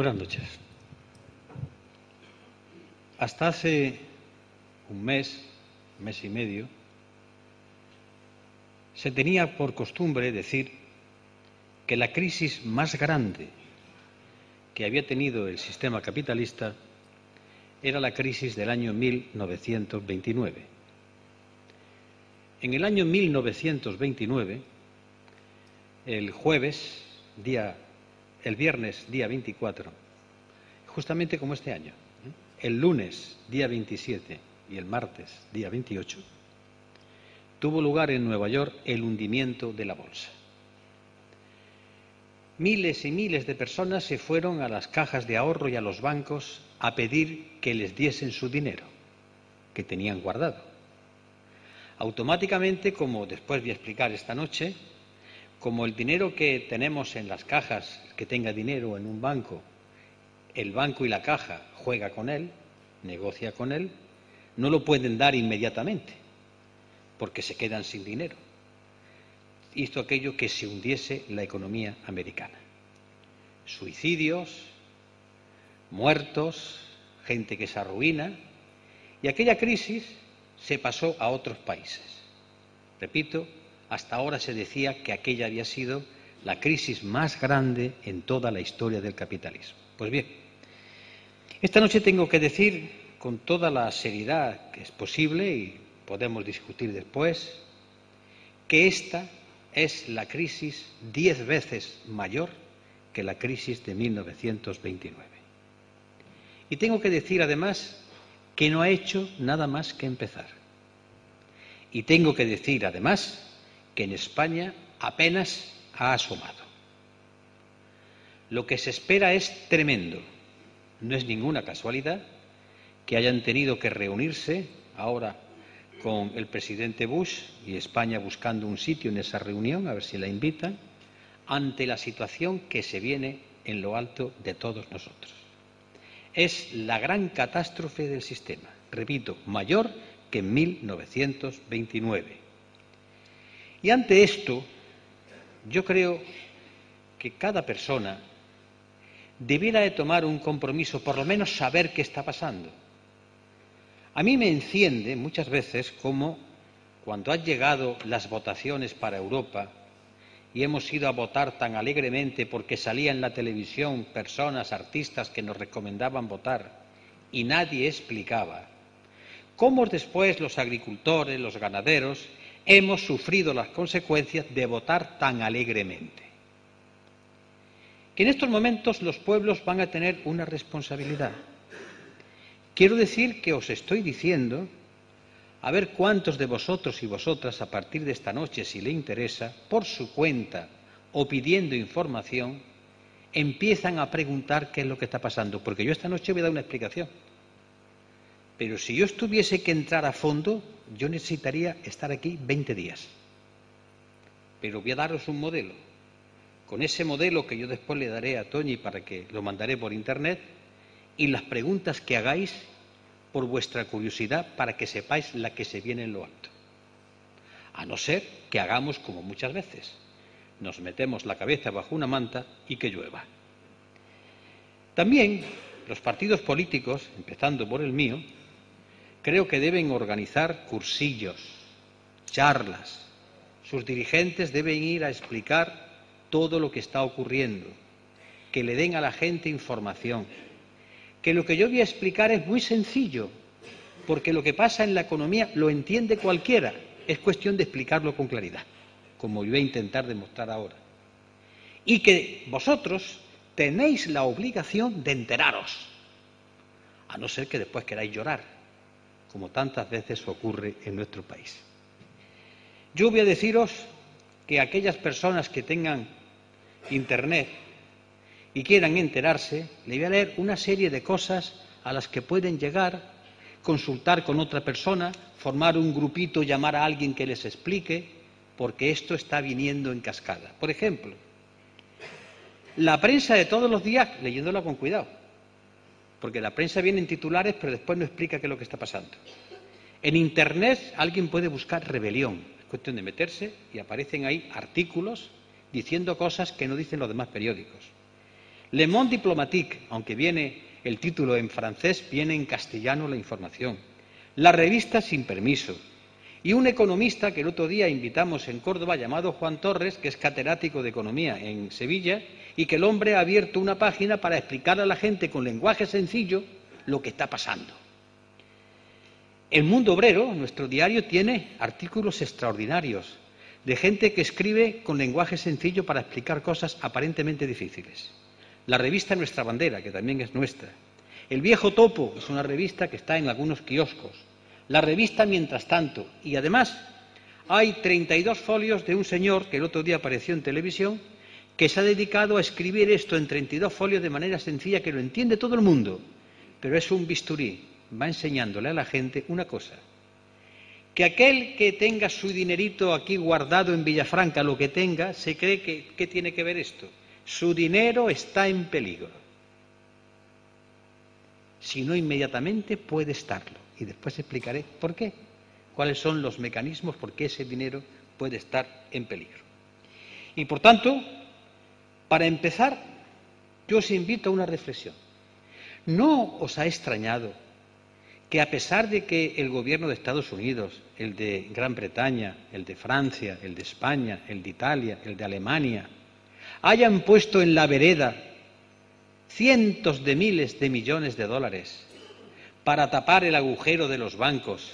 Buenas noches. Hasta hace un mes y medio, se tenía por costumbre decir que la crisis más grande que había tenido el sistema capitalista era la crisis del año 1929. En el año 1929, el viernes día 24, justamente como este año, el lunes día 27 y el martes día 28, tuvo lugar en Nueva York el hundimiento de la bolsa. Miles y miles de personas se fueron a las cajas de ahorro y a los bancos a pedir que les diesen su dinero, que tenían guardado. Automáticamente, como después voy a explicar esta noche, como el dinero que tenemos en las cajas, que tenga dinero en un banco, el banco y la caja juega con él, negocia con él, no lo pueden dar inmediatamente, porque se quedan sin dinero. Hizo aquello que se hundiese la economía americana. Suicidios, muertos, gente que se arruina, y aquella crisis se pasó a otros países. Repito, hasta ahora se decía que aquella había sido la crisis más grande en toda la historia del capitalismo. Pues bien, esta noche tengo que decir con toda la seriedad que es posible, y podemos discutir después, que esta es la crisis 10 veces mayor que la crisis de 1929. Y tengo que decir además que no ha hecho nada más que empezar. Y tengo que decir además que en España apenas ha asomado. Lo que se espera es tremendo. No es ninguna casualidad que hayan tenido que reunirse ahora con el presidente Bush y España buscando un sitio en esa reunión, a ver si la invitan, ante la situación que se viene en lo alto de todos nosotros. Es la gran catástrofe del sistema, repito, mayor que en 1929. Y ante esto, yo creo que cada persona debiera de tomar un compromiso, por lo menos saber qué está pasando. A mí me enciende muchas veces como cuando han llegado las votaciones para Europa y hemos ido a votar tan alegremente porque salía en la televisión personas, artistas que nos recomendaban votar y nadie explicaba cómo después los agricultores, los ganaderos, hemos sufrido las consecuencias de votar tan alegremente. Que en estos momentos los pueblos van a tener una responsabilidad. Quiero decir que os estoy diciendo, a ver cuántos de vosotros y vosotras a partir de esta noche, si le interesa, por su cuenta o pidiendo información, empiezan a preguntar qué es lo que está pasando, porque yo esta noche voy a dar una explicación. Pero si yo tuviese que entrar a fondo, yo necesitaría estar aquí 20 días. Pero voy a daros un modelo. Con ese modelo que yo después le daré a Toñi para que lo mandaré por internet, y las preguntas que hagáis por vuestra curiosidad para que sepáis la que se viene en lo alto. A no ser que hagamos como muchas veces, nos metemos la cabeza bajo una manta y que llueva. También los partidos políticos, empezando por el mío, creo que deben organizar cursillos, charlas. Sus dirigentes deben ir a explicar todo lo que está ocurriendo, que le den a la gente información. Que lo que yo voy a explicar es muy sencillo, porque lo que pasa en la economía lo entiende cualquiera, es cuestión de explicarlo con claridad, como yo voy a intentar demostrar ahora. Y que vosotros tenéis la obligación de enteraros, a no ser que después queráis llorar, como tantas veces ocurre en nuestro país. Yo voy a deciros que aquellas personas que tengan internet y quieran enterarse, le voy a leer una serie de cosas a las que pueden llegar, consultar con otra persona, formar un grupito, llamar a alguien que les explique, porque esto está viniendo en cascada. Por ejemplo, la prensa de todos los días, leyéndola con cuidado, porque la prensa viene en titulares, pero después no explica qué es lo que está pasando. En Internet alguien puede buscar rebelión, es cuestión de meterse y aparecen ahí artículos diciendo cosas que no dicen los demás periódicos. Le Monde Diplomatique, aunque viene el título en francés, viene en castellano la información. La revista Sin Permiso. Y un economista que el otro día invitamos en Córdoba, llamado Juan Torres, que es catedrático de Economía en Sevilla, y que el hombre ha abierto una página para explicar a la gente con lenguaje sencillo lo que está pasando. El Mundo Obrero, nuestro diario, tiene artículos extraordinarios de gente que escribe con lenguaje sencillo para explicar cosas aparentemente difíciles. La revista Nuestra Bandera, que también es nuestra. El Viejo Topo es una revista que está en algunos kioscos. La revista Mientras Tanto. Y además hay 32 folios de un señor que el otro día apareció en televisión que se ha dedicado a escribir esto en 32 folios de manera sencilla que lo entiende todo el mundo. Pero es un bisturí. Va enseñándole a la gente una cosa. Que aquel que tenga su dinerito aquí guardado en Villafranca, lo que tenga, se cree que ¿qué tiene que ver esto? Su dinero está en peligro. Si no inmediatamente puede estarlo. Y después explicaré por qué. Cuáles son los mecanismos por qué ese dinero puede estar en peligro. Y por tanto, para empezar, yo os invito a una reflexión. ¿No os ha extrañado que a pesar de que el gobierno de Estados Unidos, el de Gran Bretaña, el de Francia, el de España, el de Italia, el de Alemania, hayan puesto en la vereda cientos de miles de millones de dólares para tapar el agujero de los bancos,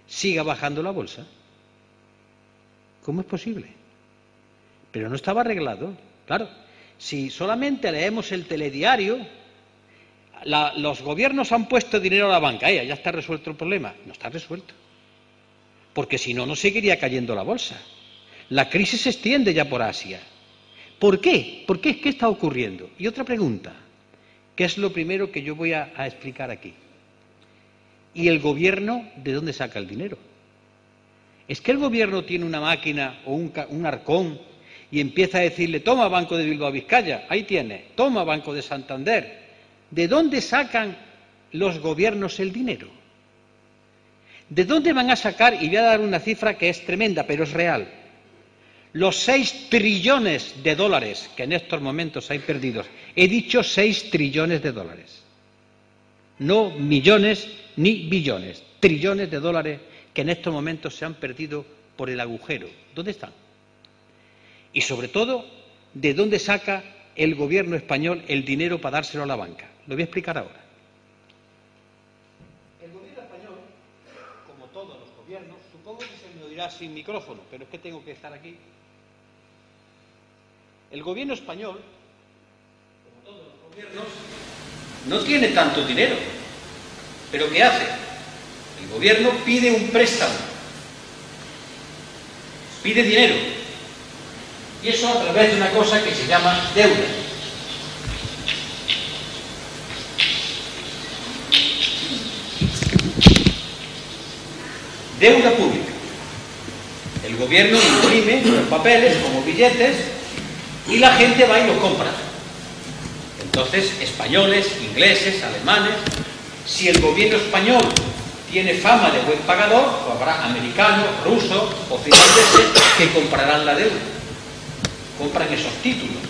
siga bajando la bolsa? ¿Cómo es posible? Pero no estaba arreglado. Claro, si solamente leemos el telediario, los gobiernos han puesto dinero a la banca, ya está resuelto el problema. No está resuelto. Porque si no, no seguiría cayendo la bolsa. La crisis se extiende ya por Asia. ¿Por qué? ¿Por qué? ¿Qué está ocurriendo? Y otra pregunta, que es lo primero que yo voy a explicar aquí. ¿Y el gobierno de dónde saca el dinero? ¿Es que el gobierno tiene una máquina o un arcón y empieza a decirle, toma Banco de Bilbao Vizcaya, ahí tiene, toma Banco de Santander? ¿De dónde sacan los gobiernos el dinero? ¿De dónde van a sacar? Y voy a dar una cifra que es tremenda, pero es real. Los 6 trillones de dólares que en estos momentos hay perdidos. He dicho 6 trillones de dólares. No millones ni billones. Trillones de dólares que en estos momentos se han perdido por el agujero. ¿Dónde están? Y sobre todo, ¿de dónde saca el gobierno español el dinero para dárselo a la banca? Lo voy a explicar ahora. El gobierno español, como todos los gobiernos, supongo que se me oirá sin micrófono, pero es que tengo que estar aquí. El gobierno español, como todos los gobiernos, no tiene tanto dinero. ¿Pero qué hace? El gobierno pide un préstamo, pide dinero, y eso a través de una cosa que se llama deuda. Deuda pública. El gobierno imprime los papeles como billetes y la gente va y los compra. Entonces, españoles, ingleses, alemanes, si el gobierno español tiene fama de buen pagador, pues habrá americanos, rusos o finlandeses que comprarán la deuda. Compran esos títulos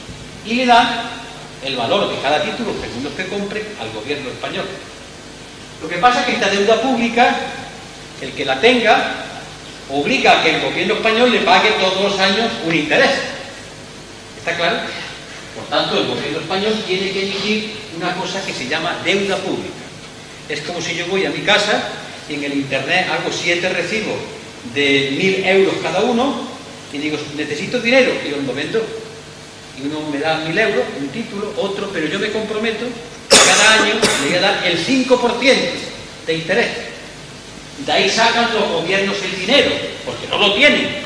y le dan el valor de cada título, según los que compren, al gobierno español. Lo que pasa es que esta deuda pública, el que la tenga, obliga a que el gobierno español le pague todos los años un interés. ¿Está claro? Por tanto, el gobierno español tiene que emitir una cosa que se llama deuda pública. Es como si yo voy a mi casa y en el internet hago 7 recibos de 1.000 euros cada uno y digo, necesito dinero, y os lo vendo. Y uno me da 1.000 euros, un título, otro, pero yo me comprometo que cada año le voy a dar el 5% de interés. De ahí sacan los gobiernos el dinero, porque no lo tienen.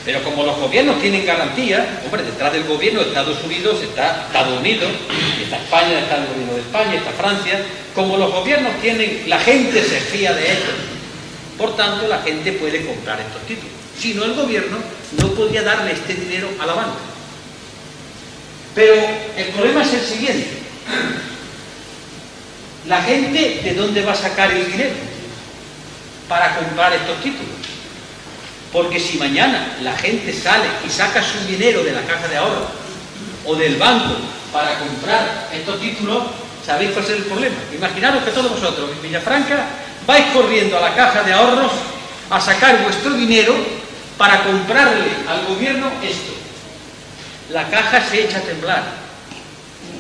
Pero como los gobiernos tienen garantía, hombre, detrás del gobierno de Estados Unidos está Estados Unidos, está España, está el gobierno de España, está Francia. Como los gobiernos tienen, la gente se fía de ellos. Por tanto, la gente puede comprar estos títulos. Si no, el gobierno no podría darle este dinero a la banca. Pero el problema es el siguiente. ¿La gente de dónde va a sacar el dinero para comprar estos títulos? Porque si mañana la gente sale y saca su dinero de la caja de ahorro o del banco para comprar estos títulos, ¿sabéis cuál es el problema? Imaginaros que todos vosotros en Villafranca vais corriendo a la caja de ahorros a sacar vuestro dinero para comprarle al gobierno esto. La caja se echa a temblar,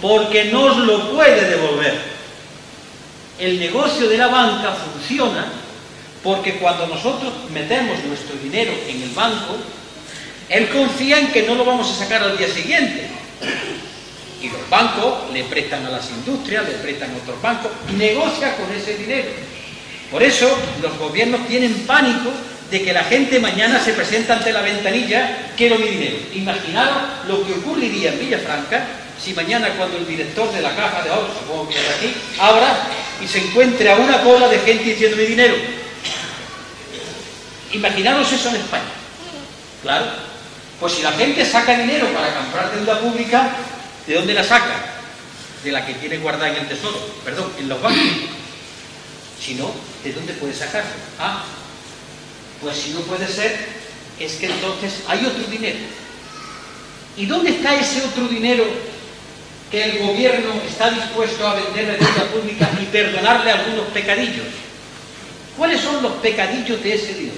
porque no os lo puede devolver. El negocio de la banca funciona porque cuando nosotros metemos nuestro dinero en el banco, él confía en que no lo vamos a sacar al día siguiente. Y los bancos le prestan a las industrias, le prestan a otros bancos, y negocia con ese dinero. Por eso los gobiernos tienen pánico de que la gente mañana se presenta ante la ventanilla, quiero mi dinero. Imaginaros lo que ocurriría en Villafranca si mañana, cuando el director de la caja de ahorros, supongo que es aquí, abra y se encuentre a una cola de gente diciendo mi dinero. Imaginaros eso en España. Claro. Pues si la gente saca dinero para comprar deuda pública, ¿de dónde la saca? De la que tiene guardada en el tesoro, perdón, en los bancos. Si no, ¿de dónde puede sacarlo? Ah, pues si no puede ser, es que entonces hay otro dinero. ¿Y dónde está ese otro dinero que el gobierno está dispuesto a vender de deuda pública y perdonarle algunos pecadillos? ¿Cuáles son los pecadillos de ese dinero?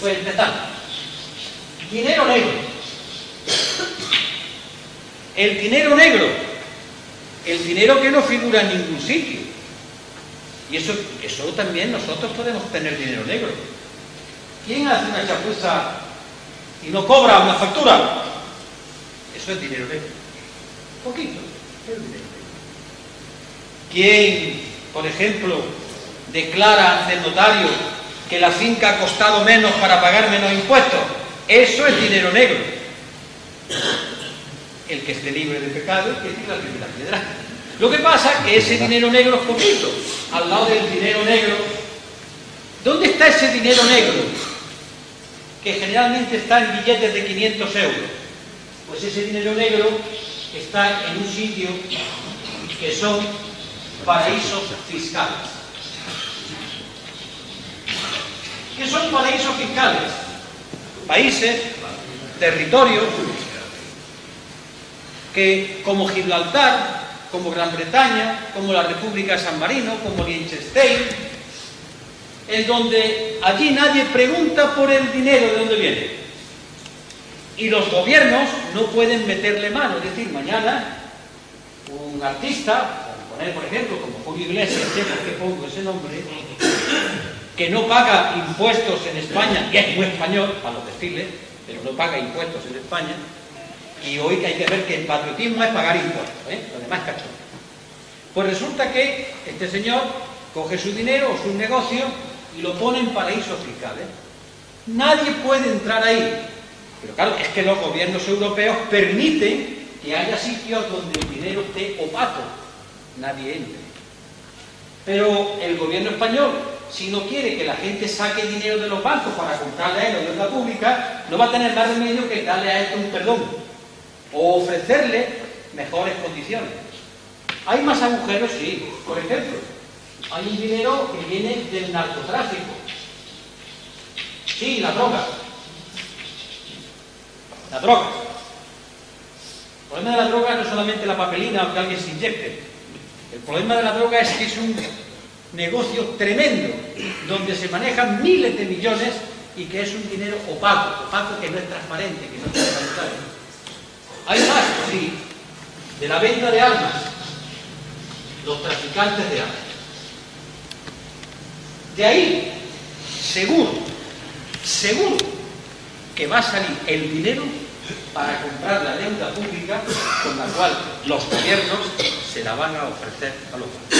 Pues empezamos. Dinero negro. El dinero negro. El dinero que no figura en ningún sitio. Y eso también nosotros podemos tener dinero negro. ¿Quién hace una chapuza y no cobra una factura? Eso es dinero negro. Poquito, es dinero negro. ¿Quién, por ejemplo, declara ante el notario que la finca ha costado menos para pagar menos impuestos? Eso es dinero negro. El que esté libre de pecado, que tire la primera piedra. Lo que pasa es que ese dinero negro es poquito, al lado del dinero negro. ¿Dónde está ese dinero negro? Que generalmente está en billetes de 500 euros. Pues ese dinero negro está en un sitio que son paraísos fiscales. ¿Qué son paraísos fiscales? Países, territorios, que como Gibraltar, como Gran Bretaña, como la República de San Marino, como Liechtenstein, en donde allí nadie pregunta por el dinero de dónde viene. Y los gobiernos no pueden meterle mano. Es decir, mañana un artista, por ejemplo, como Julio Iglesias, ¿por qué pongo ese nombre?, que no paga impuestos en España, que es muy español, para los desfiles, pero no paga impuestos en España, y hoy que hay que ver que el patriotismo es pagar impuestos, lo demás es cachón. Pues resulta que este señor coge su dinero o su negocio y lo pone en paraísos fiscales. Nadie puede entrar ahí. Pero claro, es que los gobiernos europeos permiten que haya sitios donde el dinero esté opaco. Nadie entre. Pero el gobierno español, si no quiere que la gente saque dinero de los bancos para comprarle a él la deuda pública, no va a tener más remedio que darle a él un perdón o ofrecerle mejores condiciones. ¿Hay más agujeros? Sí. Por ejemplo, hay un dinero que viene del narcotráfico. Sí, la droga. La droga. El problema de la droga no es solamente la papelina o que alguien se inyecte. El problema de la droga es que es un negocio tremendo, donde se manejan miles de millones y que es un dinero opaco que no es transparente, que no es transparente. Hay más, sí, de la venta de armas, los traficantes de armas. De ahí, seguro que va a salir el dinero para comprar la deuda pública con la cual los gobiernos se la van a ofrecer a los bancos.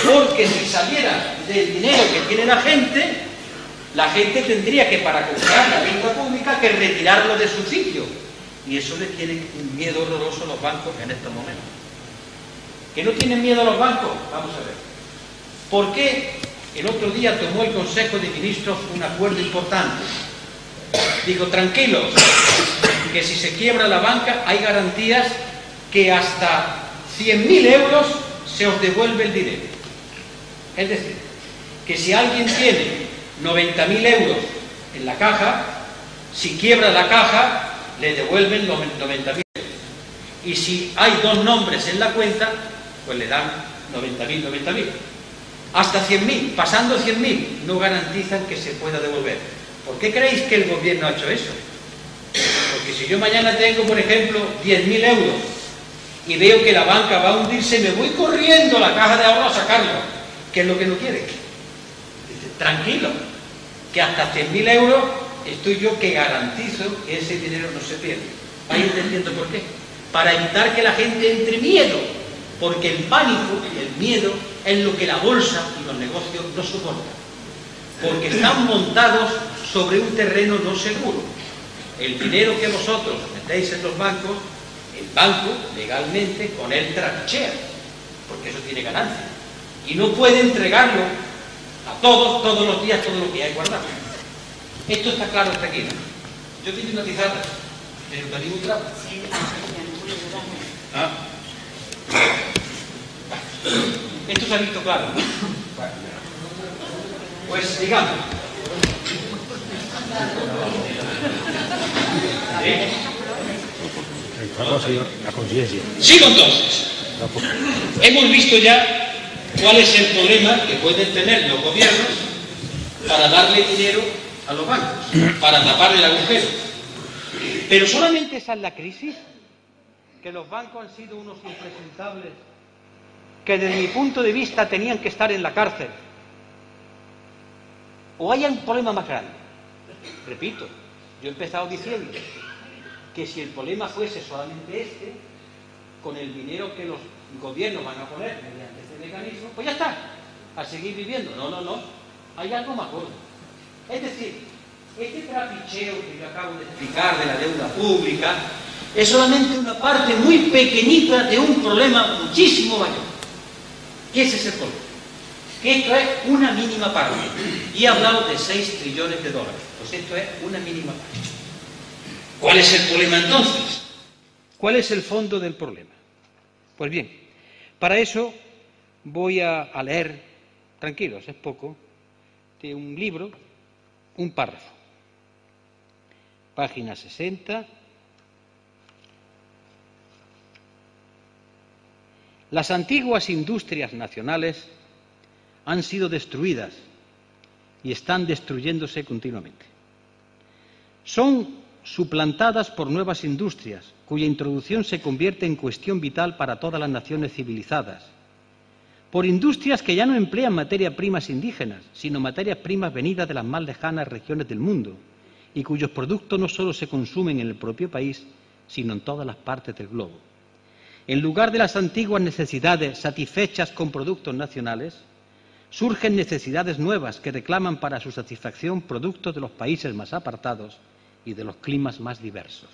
Porque si saliera del dinero que tiene la gente tendría que, para comprar la deuda pública, que retirarlo de su sitio. Y eso les tiene un miedo horroroso a los bancos en estos momentos. ¿Que no tienen miedo a los bancos? Vamos a ver. ¿Por qué el otro día tomó el Consejo de Ministros un acuerdo importante? Digo, tranquilos, que si se quiebra la banca hay garantías que hasta 100.000 euros se os devuelve el dinero. Es decir, que si alguien tiene 90.000 euros en la caja, si quiebra la caja, le devuelven los 90.000 euros. Y si hay 2 nombres en la cuenta, pues le dan 90.000. Hasta 100.000, pasando 100.000, no garantizan que se pueda devolver. ¿Por qué creéis que el gobierno ha hecho eso? Porque si yo mañana tengo, por ejemplo, 10.000 euros y veo que la banca va a hundirse, me voy corriendo a la caja de ahorro a sacarlo. ¿Qué es lo que no quiere? Dice, tranquilo, que hasta 100.000 euros estoy yo que garantizo que ese dinero no se pierde. ¿Vais entendiendo por qué? Para evitar que la gente entre miedo, porque el pánico y el miedo es lo que la bolsa y los negocios no soportan, porque están montados sobre un terreno no seguro. El dinero que vosotros metéis en los bancos, el banco legalmente con él trapichea, porque eso tiene ganancia, y no puede entregarlo a todos los días, todo lo que hay guardado. Esto está claro hasta aquí, ¿no? Yo tengo una pizarra, pero también un trapo. ¿Ah? Esto se ha visto claro, ¿no? Pues digamos. La conciencia. Sigo entonces. Hemos visto ya cuál es el problema que pueden tener los gobiernos para darle dinero a los bancos, para tapar el agujero. Pero solamente esa es la crisis, que los bancos han sido unos impresentables que desde mi punto de vista tenían que estar en la cárcel. ¿O hay un problema más grande? Repito, yo he empezado diciendo que si el problema fuese solamente este, con el dinero que los gobiernos van a poner mediante este mecanismo, pues ya está, a seguir viviendo. No, hay algo más gordo. Es decir, este trapicheo que yo acabo de explicar de la deuda pública es solamente una parte muy pequeñita de un problema muchísimo mayor. ¿Qué es ese problema? Que esto es una mínima parte. Y he hablado de 6 trillones de dólares. Pues esto es una mínima parte. ¿Cuál es el problema entonces? ¿Cuál es el fondo del problema? Pues bien, para eso voy a leer, tranquilos, es poco, de un libro, un párrafo. Página 60. Las antiguas industrias nacionales han sido destruidas y están destruyéndose continuamente. Son suplantadas por nuevas industrias, cuya introducción se convierte en cuestión vital para todas las naciones civilizadas, por industrias que ya no emplean materias primas indígenas, sino materias primas venidas de las más lejanas regiones del mundo, y cuyos productos no solo se consumen en el propio país, sino en todas las partes del globo. En lugar de las antiguas necesidades satisfechas con productos nacionales, surgen necesidades nuevas que reclaman para su satisfacción productos de los países más apartados y de los climas más diversos.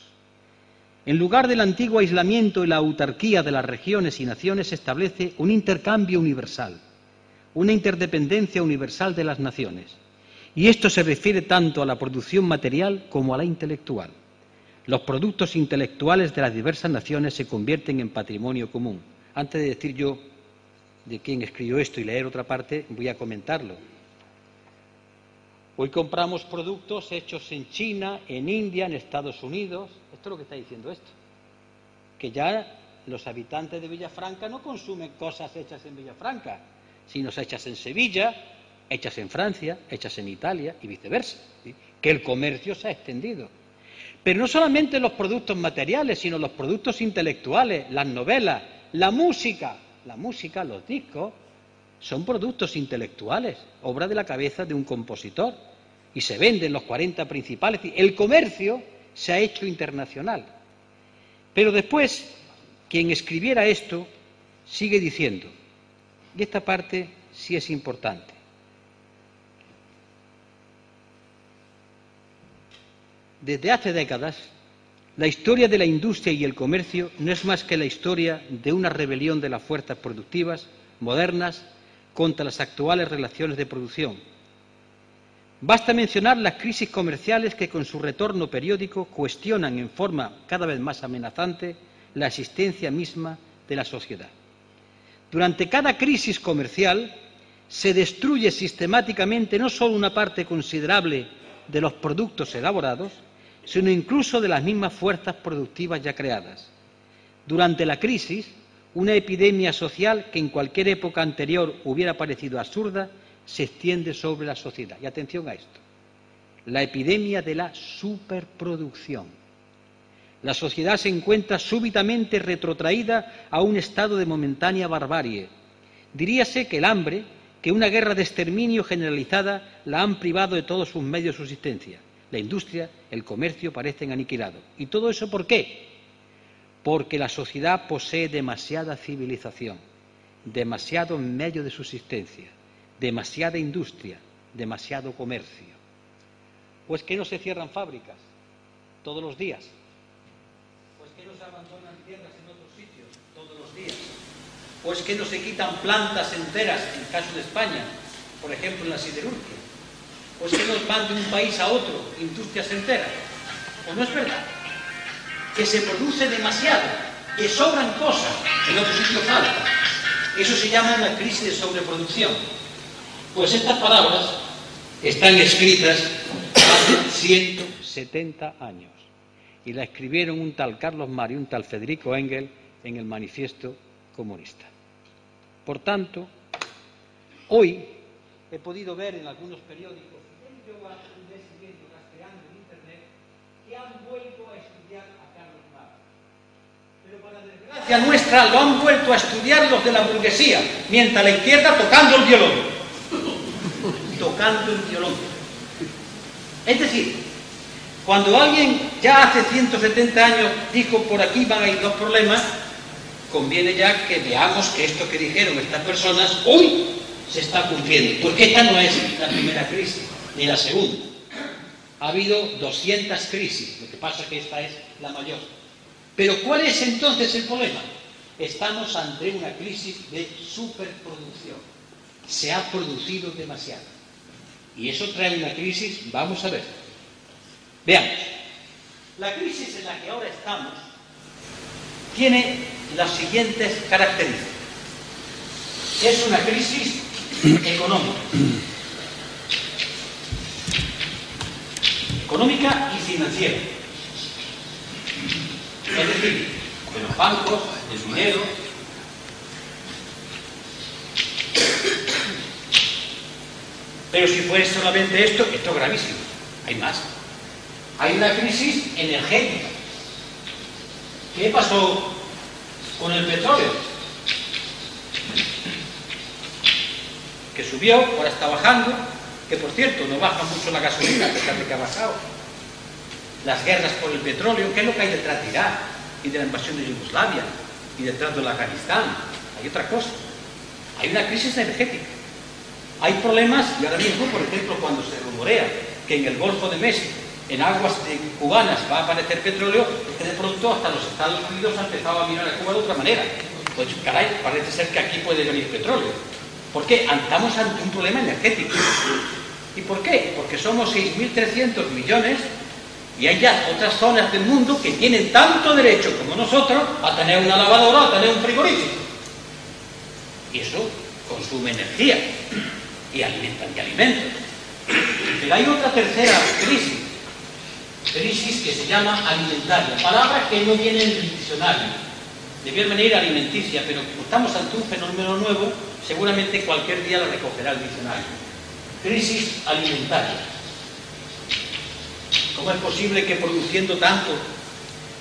En lugar del antiguo aislamiento y la autarquía de las regiones y naciones, se establece un intercambio universal, una interdependencia universal de las naciones. Y esto se refiere tanto a la producción material como a la intelectual. Los productos intelectuales de las diversas naciones se convierten en patrimonio común. Antes de decir yo de quién escribió esto y leer otra parte, voy a comentarlo. Hoy compramos productos hechos en China, en India, en Estados Unidos. Esto es lo que está diciendo esto. Que ya los habitantes de Villafranca no consumen cosas hechas en Villafranca, sino hechas en Sevilla, hechas en Francia, hechas en Italia y viceversa. ¿Sí? Que el comercio se ha extendido. Pero no solamente los productos materiales, sino los productos intelectuales, las novelas, la música, los discos, son productos intelectuales, obra de la cabeza de un compositor, y se venden los 40 principales. El comercio se ha hecho internacional. Pero después, quien escribiera esto sigue diciendo, y esta parte sí es importante, desde hace décadas, la historia de la industria y el comercio no es más que la historia de una rebelión de las fuerzas productivas modernas contra las actuales relaciones de producción. Basta mencionar las crisis comerciales que, con su retorno periódico, cuestionan en forma cada vez más amenazante la existencia misma de la sociedad. Durante cada crisis comercial se destruye sistemáticamente no solo una parte considerable de los productos elaborados, sino incluso de las mismas fuerzas productivas ya creadas. Durante la crisis, una epidemia social que en cualquier época anterior hubiera parecido absurda, se extiende sobre la sociedad. Y atención a esto, la epidemia de la superproducción. La sociedad se encuentra súbitamente retrotraída a un estado de momentánea barbarie. Diríase que el hambre, que una guerra de exterminio generalizada la han privado de todos sus medios de subsistencia. La industria, el comercio parecen aniquilados. ¿Y todo eso por qué? Porque la sociedad posee demasiada civilización, demasiados medios de subsistencia, demasiada industria, demasiado comercio. Pues que no se cierran fábricas todos los días, pues que no se abandonan tierras en otros sitios todos los días, pues que no se quitan plantas enteras en el caso de España, por ejemplo en la siderurgia, pues que nos van de un país a otro industrias enteras. Pues no es verdad, que se produce demasiado, que sobran cosas, en otros sitios falta. Eso se llama una crisis de sobreproducción. Pues estas palabras están escritas hace 170 años y la escribieron un tal Carlos Marx y un tal Federico Engels en el Manifiesto Comunista. Por tanto, hoy he podido ver en algunos periódicos, yo estuve siguiendo, rastreando en Internet, que han vuelto a estudiar a Carlos Marx. Pero para desgracia nuestra lo han vuelto a estudiar los de la burguesía, mientras la izquierda tocando el violón. Tocando el violón. Es decir, cuando alguien ya hace 170 años dijo por aquí van a ir dos problemas, conviene ya que veamos que esto que dijeron estas personas hoy se está cumpliendo. Porque esta no es la primera crisis, ni la segunda. Ha habido 200 crisis, lo que pasa es que esta es la mayor. Pero ¿cuál es entonces el problema? Estamos ante una crisis de superproducción. Se ha producido demasiado. Y eso trae una crisis, vamos a ver. Veamos. La crisis en la que ahora estamos tiene las siguientes características. Es una crisis económica. Económica y financiera. Es decir, de los bancos, del dinero. Pero si fuese solamente esto es gravísimo. Hay más. Hay una crisis energética. ¿Qué pasó con el petróleo? Que subió, ahora está bajando, que por cierto no baja mucho la gasolina, a pesar de que ha bajado. Las guerras por el petróleo, ¿qué es lo que hay detrás de Irak y de la invasión de Yugoslavia y detrás del Afganistán? Hay otra cosa. Hay una crisis energética. Hay problemas, y ahora mismo, por ejemplo, cuando se rumorea que en el Golfo de México, en aguas cubanas, va a aparecer petróleo, es que de pronto hasta los Estados Unidos han empezado a mirar a Cuba de otra manera. Pues caray, parece ser que aquí puede venir petróleo. ¿Por qué? Estamos ante un problema energético. ¿Y por qué? Porque somos 6.300 millones y hay ya otras zonas del mundo que tienen tanto derecho como nosotros a tener una lavadora, a tener un frigorífico. Y eso consume energía y alimentan de alimentos. Pero hay otra tercera crisis que se llama alimentaria, palabra que no viene en el diccionario, debiera venir alimenticia, pero como estamos ante un fenómeno nuevo, seguramente cualquier día la recogerá el diccionario. Crisis alimentaria. ¿Cómo es posible que produciendo tanto,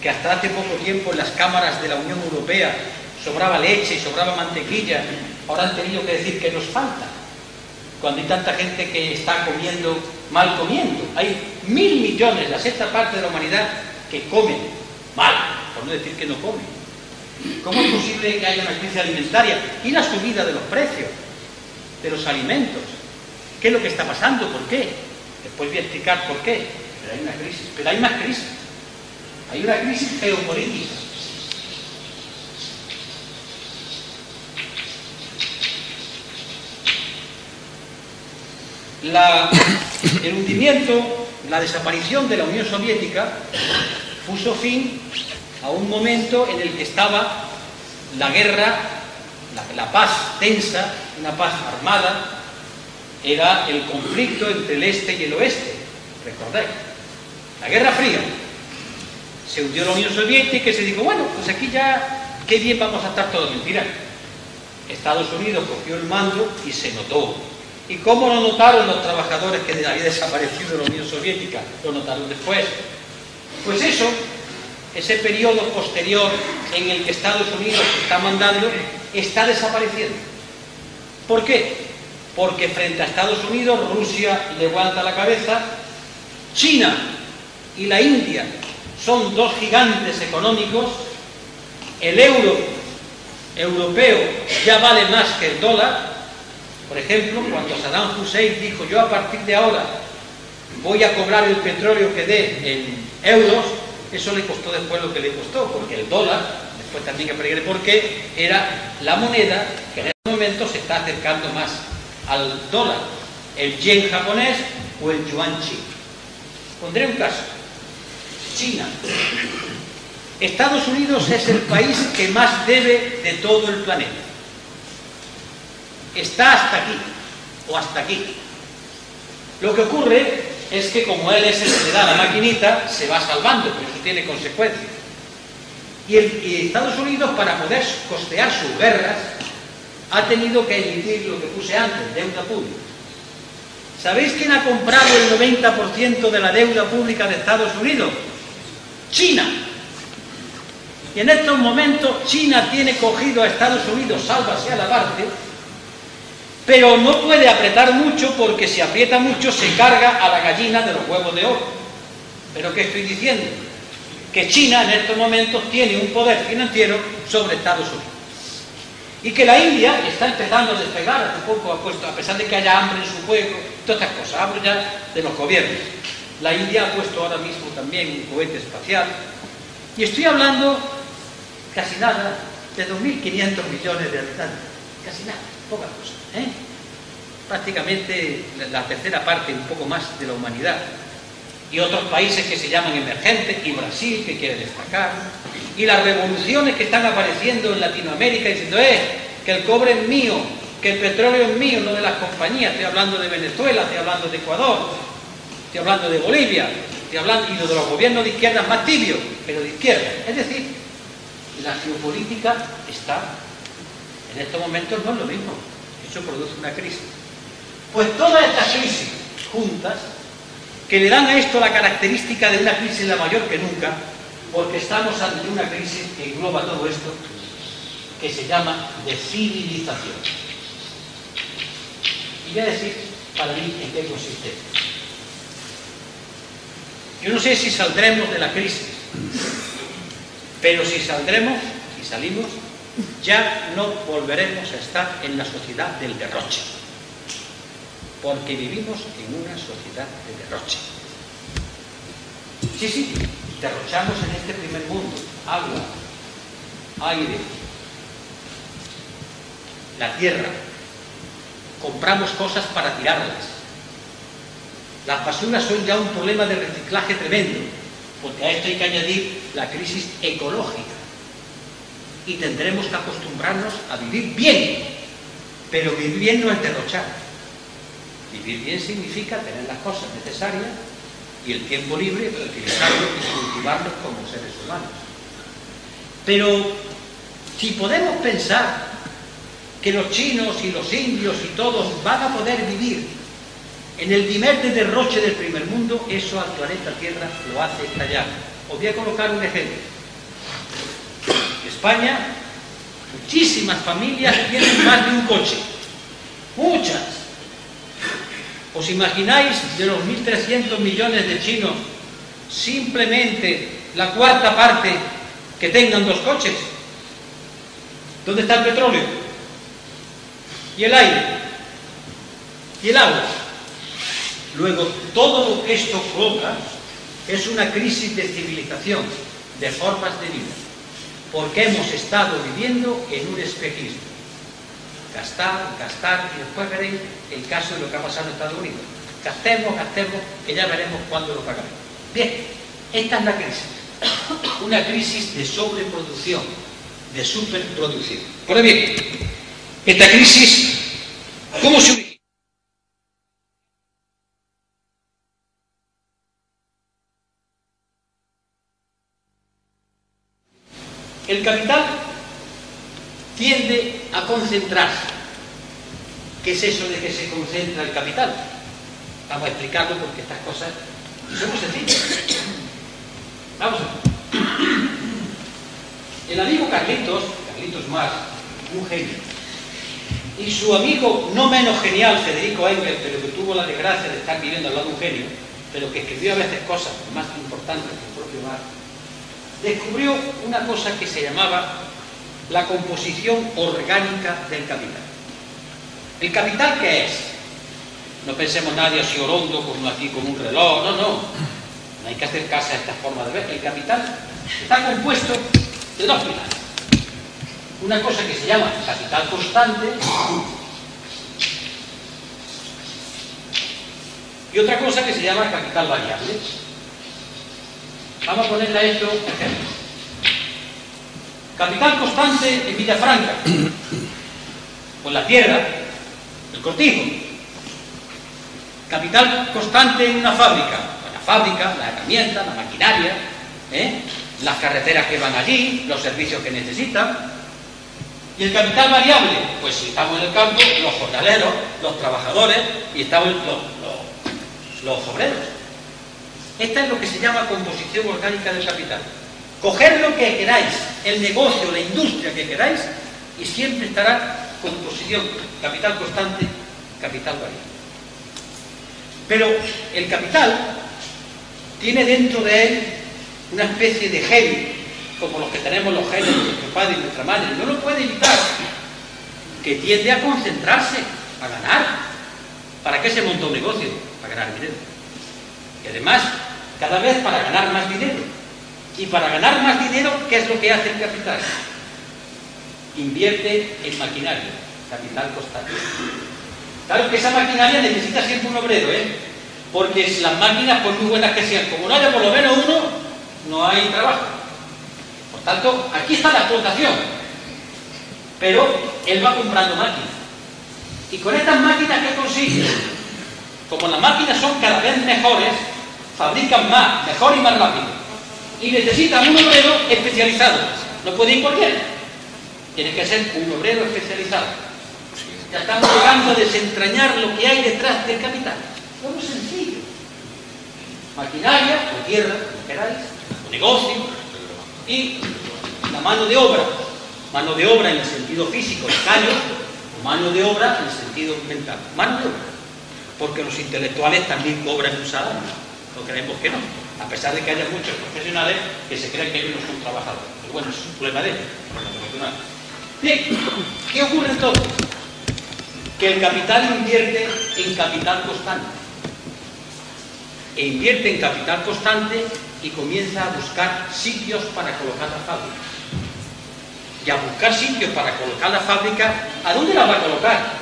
que hasta hace poco tiempo en las cámaras de la Unión Europea sobraba leche y sobraba mantequilla, ahora han tenido que decir que nos falta? Cuando hay tanta gente que está comiendo, mal comiendo. Hay 1.000 millones, la sexta parte de la humanidad, que comen mal, por no decir que no comen. ¿Cómo es posible que haya una crisis alimentaria? Y la subida de los precios de los alimentos. ¿Qué es lo que está pasando? ¿Por qué? Después voy a explicar por qué. Pero hay una crisis. Pero hay más crisis. Hay una crisis geopolítica. El hundimiento, la desaparición de la Unión Soviética puso fin a un momento en el que estaba la guerra, la paz tensa, una paz armada, era el conflicto entre el este y el oeste, recordáis, la Guerra Fría. Se hundió la Unión Soviética y se dijo, bueno, pues aquí ya, qué bien vamos a estar todos. Mentira. Estados Unidos cogió el mando y se notó. ¿Y cómo lo notaron los trabajadores que había desaparecido la Unión Soviética? Lo notaron después. Pues eso, ese periodo posterior en el que Estados Unidos está mandando, está desapareciendo. ¿Por qué? Porque frente a Estados Unidos, Rusia levanta la cabeza, China y la India son dos gigantes económicos, el euro europeo ya vale más que el dólar. Por ejemplo, cuando Saddam Hussein dijo, yo a partir de ahora voy a cobrar el petróleo que dé en euros, eso le costó después lo que le costó, porque el dólar, después también explicaré por qué, era la moneda que en este momento se está acercando más al dólar, el yen japonés o el yuan chino. Pondré un caso. China. Estados Unidos es el país que más debe de todo el planeta. Está hasta aquí, o hasta aquí. Lo que ocurre es que como él es el que le da la maquinita, se va salvando, pero eso tiene consecuencias. Y Estados Unidos, para poder costear sus guerras, ha tenido que emitir lo que puse antes, deuda pública. ¿Sabéis quién ha comprado el 90% de la deuda pública de Estados Unidos? China. Y en estos momentos China tiene cogido a Estados Unidos, sálvase a la parte, pero no puede apretar mucho porque si aprieta mucho se carga a la gallina de los huevos de oro. ¿Pero qué estoy diciendo? Que China en estos momentos tiene un poder financiero sobre Estados Unidos. Y que la India está empezando a despegar, hace poco ha puesto, a pesar de que haya hambre en su juego, todas estas cosas, hablo ya de los gobiernos. La India ha puesto ahora mismo también un cohete espacial. Y estoy hablando casi nada de 2.500 millones de habitantes. Casi nada, poca cosa. Prácticamente la tercera parte, un poco más, de la humanidad. Y otros países que se llaman emergentes, y Brasil, que quiere destacar. Y las revoluciones que están apareciendo en Latinoamérica diciendo, que el cobre es mío, que el petróleo es mío, no de las compañías. Estoy hablando de Venezuela, estoy hablando de Ecuador, estoy hablando de Bolivia, estoy hablando y de los gobiernos de izquierda más tibios, pero de izquierda. Es decir, la geopolítica está, en estos momentos no es lo mismo. Eso produce una crisis. Pues todas estas crisis juntas, que le dan a esto la característica de una crisis la mayor que nunca, porque estamos ante una crisis que engloba todo esto, que se llama de civilización. Y voy a decir para mí en qué consiste. Yo no sé si saldremos de la crisis, pero si saldremos y salimos, ya no volveremos a estar en la sociedad del derroche, porque vivimos en una sociedad de derroche. Sí, derrochamos en este primer mundo, agua, aire, la tierra, compramos cosas para tirarlas. Las basuras son ya un problema de reciclaje tremendo, porque a esto hay que añadir la crisis ecológica. Y tendremos que acostumbrarnos a vivir bien, pero vivir bien no es derrochar. Vivir bien significa tener las cosas necesarias y el tiempo libre para utilizarlos y cultivarlos como seres humanos. Pero si podemos pensar que los chinos y los indios y todos van a poder vivir en el nivel de derroche del primer mundo, eso al planeta Tierra lo hace estallar. Os voy a colocar un ejemplo. En España, muchísimas familias tienen más de un coche. Muchas. ¿Os imagináis de los 1.300 millones de chinos simplemente la cuarta parte que tengan dos coches? ¿Dónde está el petróleo? ¿Y el aire? ¿Y el agua? Luego, todo lo que esto provoca es una crisis de civilización, de formas de vida, porque hemos estado viviendo en un espejismo. Gastar, y después veréis el caso de lo que ha pasado en Estados Unidos. Gastemos, que ya veremos cuándo lo pagaremos. Bien, esta es la crisis. Una crisis de sobreproducción, de superproducción. Ahora bien, esta crisis, ¿cómo se origina? El capital tiende a concentrarse. ¿Qué es eso de que se concentra el capital? Vamos a explicarlo porque estas cosas son muy sencillas. Vamos a ver. El amigo Carlitos Marx, un genio, y su amigo no menos genial, Federico Engels, pero que tuvo la desgracia de estar viviendo al lado de un genio, pero que escribió a veces cosas más importantes que el propio Marx, descubrió una cosa que se llamaba la composición orgánica del capital. ¿El capital qué es? No pensemos nadie así orondo, como aquí con un reloj, no, no. No hay que hacer caso a esta forma de ver. El capital está compuesto de dos pilares. Una cosa que se llama capital constante y otra cosa que se llama capital variable. Vamos a ponerle a esto ejemplo. Capital constante en Villafranca, con la tierra, el cortijo. Capital constante en una fábrica, con la fábrica, la herramienta, la maquinaria, las carreteras que van allí, los servicios que necesitan. Y el capital variable, pues si estamos en el campo, los jornaleros, los trabajadores y estamos los obreros. Esta es lo que se llama composición orgánica del capital. Coger lo que queráis, el negocio, la industria que queráis, y siempre estará composición, capital constante, capital variable. Pero el capital tiene dentro de él una especie de gen, como los que tenemos los genes de nuestro padre y nuestra madre, no lo puede evitar, que tiende a concentrarse, a ganar. ¿Para qué se monta un negocio? Para ganar dinero. Y además, cada vez para ganar más dinero. Y para ganar más dinero, ¿qué es lo que hace el capital? Invierte en maquinaria, capital constante. Claro que esa maquinaria necesita siempre un obrero, porque si las máquinas, por muy buenas que sean, como no haya por lo menos uno, no hay trabajo. Por tanto, aquí está la explotación. Pero él va comprando máquinas. Y con estas máquinas, ¿qué consigue? Como las máquinas son cada vez mejores, fabrican más, mejor y más rápido. Y necesitan un obrero especializado. No puede ir cualquiera. Tiene que ser un obrero especializado. Ya estamos llegando a desentrañar lo que hay detrás del capital. Es muy sencillo. Maquinaria, o tierra, como queráis, o negocio, y la mano de obra. Mano de obra en el sentido físico, el caño, o mano de obra en el sentido mental. Mano de obra. Porque los intelectuales también cobran un salario. No creemos que no. A pesar de que haya muchos profesionales que se creen que ellos no son trabajadores. Pero bueno, es un problema de ellos. Bien, ¿qué ocurre entonces? Que el capital invierte en capital constante. E invierte en capital constante y comienza a buscar sitios para colocar la fábrica. Y a buscar sitios para colocar la fábrica, ¿a dónde la va a colocar?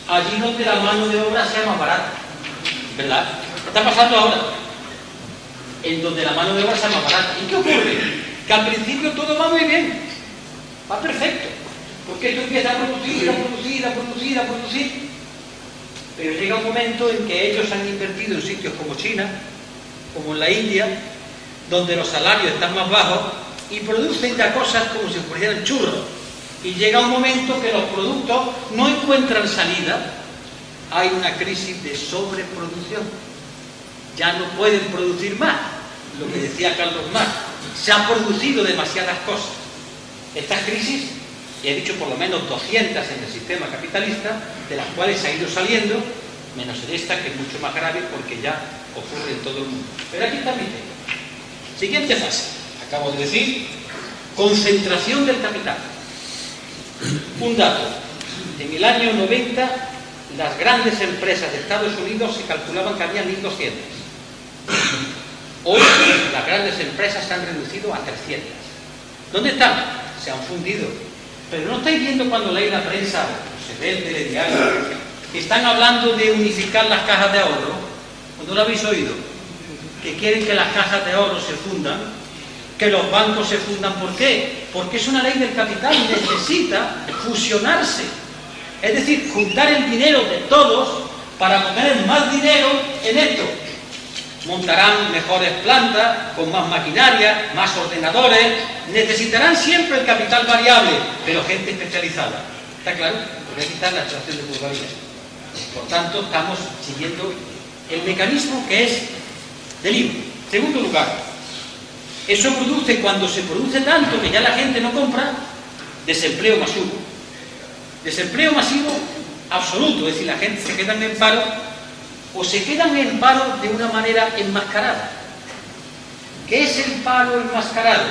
Allí donde la mano de obra sea más barata. ¿Verdad? Está pasando ahora. En donde la mano de obra sea más barata. ¿Y qué ocurre? Que al principio todo va muy bien. Va perfecto. Porque tú empiezas a producir. Pero llega un momento en que ellos han invertido en sitios como China, como en la India, donde los salarios están más bajos y producen ya cosas como si fueran churros. Y llega un momento que los productos no encuentran salida. Hay una crisis de sobreproducción. Ya no pueden producir más. Lo que decía Carlos Marx, se han producido demasiadas cosas. Estas crisis, y he dicho por lo menos 200 en el sistema capitalista, de las cuales se ha ido saliendo, menos en esta, que es mucho más grave porque ya ocurre en todo el mundo. Pero aquí está mi tema. Siguiente fase. Acabo de decir, concentración del capital. Un dato. En el año 90, las grandes empresas de Estados Unidos se calculaban que había 1.200. Hoy las grandes empresas se han reducido a 300. ¿Dónde están? Se han fundido. Pero no estáis viendo cuando leéis la prensa, se ve el telediario, que están hablando de unificar las cajas de ahorro. ¿No lo habéis oído? Que quieren que las cajas de ahorro se fundan, que los bancos se fundan. ¿Por qué? Porque es una ley del capital y necesita fusionarse. Es decir, juntar el dinero de todos para poner más dinero en esto. montarán mejores plantas, con más maquinaria, más ordenadores, necesitarán siempre el capital variable, pero gente especializada. ¿Está claro? Porque aquí está la extracción de plusvalía. Por tanto, estamos siguiendo el mecanismo que es del IVA. Segundo lugar, eso produce, cuando se produce tanto que ya la gente no compra, desempleo masivo. Desempleo masivo absoluto, es decir, la gente se queda en paro, o se quedan en paro de una manera enmascarada. ¿Qué es el paro enmascarado?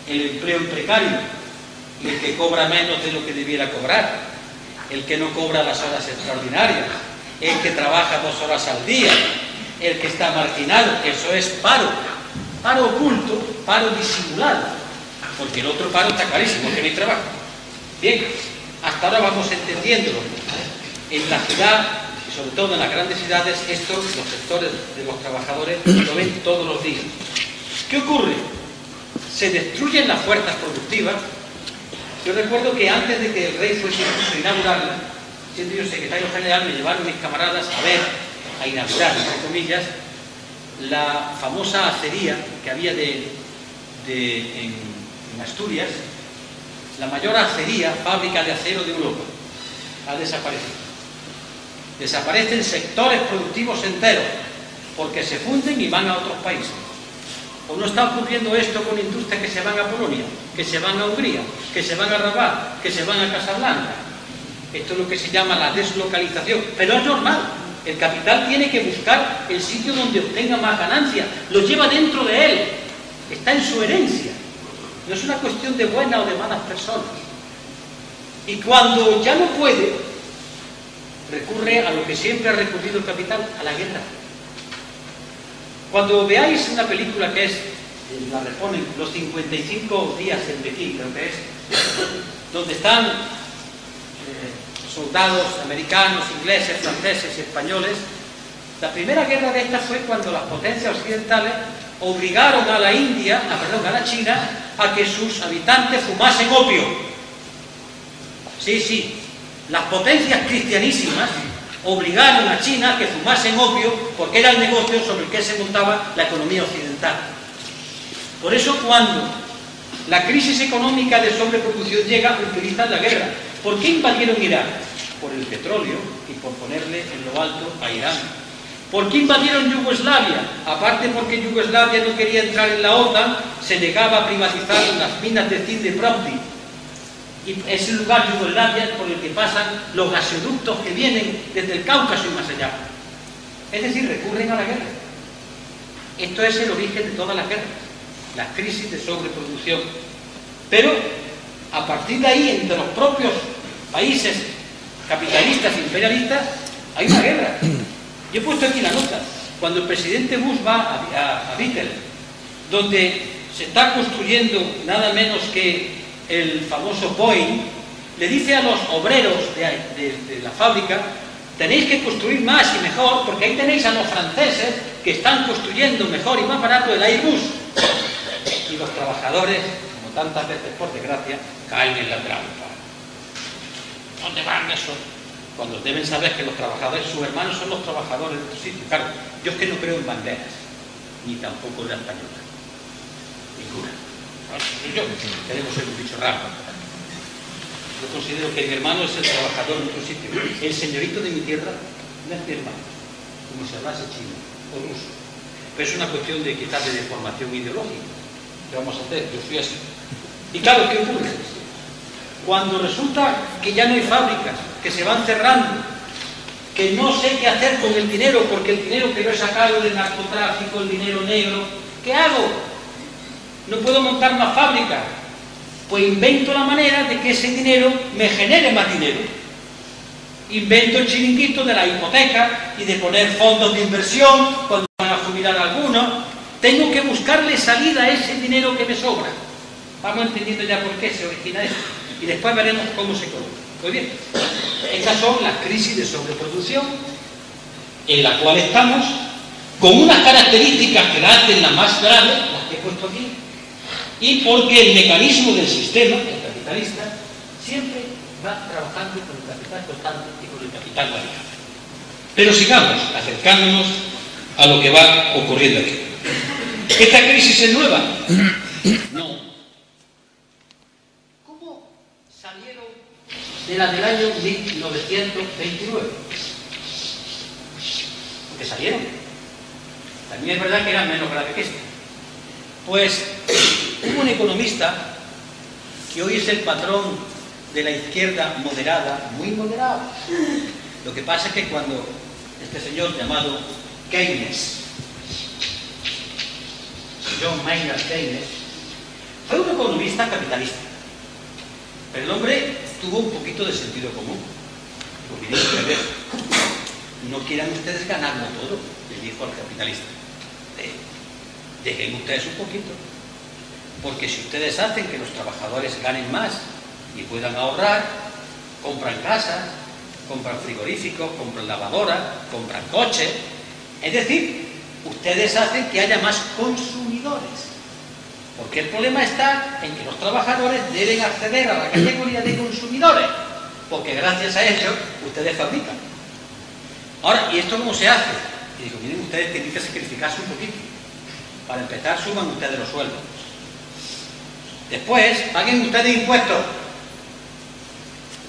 El empleo en precario, el que cobra menos de lo que debiera cobrar, el que no cobra las horas extraordinarias, el que trabaja 2 horas al día, el que está marginado. Eso es paro. Paro oculto, paro disimulado, porque el otro paro está clarísimo, que no hay trabajo. Bien, hasta ahora vamos entendiéndolo. En la ciudad, y sobre todo en las grandes ciudades, esto los sectores de los trabajadores lo ven todos los días. ¿Qué ocurre? Se destruyen las fuerzas productivas. Yo recuerdo que antes de que el rey fuese a inaugurarla, siendo yo secretario general, me llevaron mis camaradas a inaugurar, entre comillas, la famosa acería que había en Asturias, la mayor acería, fábrica de acero de Europa. Ha desaparecido. Desaparecen sectores productivos enteros porque se funden y van a otros países. ¿O no está ocurriendo esto con industrias que se van a Polonia, que se van a Hungría, que se van a Rabat, que se van a Casablanca? Esto es lo que se llama la deslocalización, pero es normal. El capital tiene que buscar el sitio donde obtenga más ganancia, lo lleva dentro de él, está en su herencia. No es una cuestión de buenas o de malas personas. Y cuando ya no puede, recurre a lo que siempre ha recurrido el capital, a la guerra. Cuando veáis una película que es, la reponen, Los 55 días en Pekín, creo que es, donde están soldados americanos, ingleses, franceses y españoles. La primera guerra de esta fue cuando las potencias occidentales obligaron a la India, a la China, a que sus habitantes fumasen opio. Sí, las potencias cristianísimas obligaron a China a que fumasen opio porque era el negocio sobre el que se montaba la economía occidental. Por eso, cuando la crisis económica de sobreproducción llega, utilizan la guerra. ¿Por qué invadieron Irak? Por el petróleo y por ponerle en lo alto a Irán. ¿Por qué invadieron Yugoslavia? Aparte porque Yugoslavia no quería entrar en la OTAN, se negaba a privatizar las minas de zinc de Plovdiv. Y es el lugar, Yugoslavia, por el que pasan los gasoductos que vienen desde el Cáucaso y más allá. Es decir, recurren a la guerra. Esto es el origen de todas las guerras, las crisis de sobreproducción. Pero, a partir de ahí, entre los propios países capitalistas e imperialistas, hay una guerra. Yo he puesto aquí la nota. Cuando el presidente Bush va a Bethel, donde se está construyendo nada menos que el famoso Boeing, le dice a los obreros de la fábrica: tenéis que construir más y mejor, porque ahí tenéis a los franceses que están construyendo mejor y más barato el Airbus. Y los trabajadores, como tantas veces por desgracia, caen en la trampa. ¿Dónde van esos? Cuando deben saber que los trabajadores, sus hermanos son los trabajadores de otro sitio. Claro, yo es que no creo en banderas, ni tampoco en la española. Ninguna. Yo, queremos ser un bicho raro. Yo considero que mi hermano es el trabajador en otro sitio. El señorito de mi tierra no es mi hermano, como si hablase chino o ruso. Pero es una cuestión de quizás de deformación ideológica. ¿Qué vamos a hacer? Yo fui así. Y claro, ¿qué ocurre? Cuando resulta que ya no hay fábricas, que se van cerrando, que no sé qué hacer con el dinero, porque el dinero que yo he sacado del narcotráfico, el dinero negro, ¿qué hago? No puedo montar más fábricas. Pues invento la manera de que ese dinero me genere más dinero. Invento el chiringuito de la hipoteca y de poner fondos de inversión cuando van a jubilar a algunos. Tengo que buscarle salida a ese dinero que me sobra. Vamos entendiendo ya por qué se origina eso. Y después veremos cómo se coloca. Muy bien. Estas son las crisis de sobreproducción en la cual estamos, con unas características que la hacen las más graves, las que he puesto aquí, y porque el mecanismo del sistema, el capitalista, siempre va trabajando con el capital constante y con el capital variable. Pero sigamos acercándonos a lo que va ocurriendo aquí. ¿Esta crisis es nueva? No. ¿Cómo salieron de la del año 1929? Porque salieron. También es verdad que era menos grave que esta. Pues hubo un economista que hoy es el patrón de la izquierda moderada, muy moderada. Lo que pasa es que cuando este señor llamado Keynes, John Maynard Keynes, fue un economista capitalista, pero el hombre tuvo un poquito de sentido común. Porque dijo, a ver, no quieran ustedes ganarlo todo, le dijo al capitalista. Dejen ustedes un poquito, porque si ustedes hacen que los trabajadores ganen más y puedan ahorrar, compran casas, compran frigoríficos, compran lavadoras, compran coches, es decir, ustedes hacen que haya más consumidores, porque el problema está en que los trabajadores deben acceder a la categoría de consumidores, porque gracias a ello ustedes fabrican. Ahora, ¿y esto cómo se hace? Y digo, miren, ustedes tienen que sacrificarse un poquito. Para empezar, suban ustedes los sueldos. Después, paguen ustedes impuestos.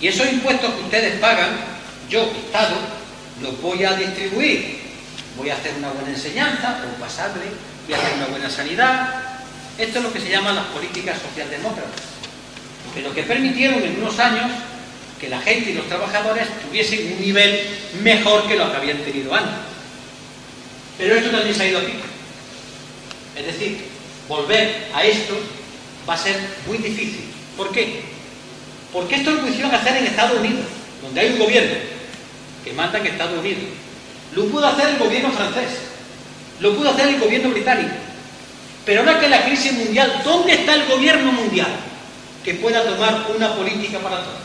Y esos impuestos que ustedes pagan, yo, Estado, los voy a distribuir. Voy a hacer una buena enseñanza, o pasable, voy a hacer una buena sanidad. Esto es lo que se llaman las políticas socialdemócratas. Pero que permitieron en unos años que la gente y los trabajadores tuviesen un nivel mejor que lo que habían tenido antes. Pero esto también se ha ido a pico. Es decir, volver a esto va a ser muy difícil. ¿Por qué? Porque esto lo quisieron hacer en Estados Unidos, donde hay un gobierno que manda en Estados Unidos. Lo pudo hacer el gobierno francés, lo pudo hacer el gobierno británico. Pero ahora que la crisis mundial, ¿dónde está el gobierno mundial que pueda tomar una política para todos?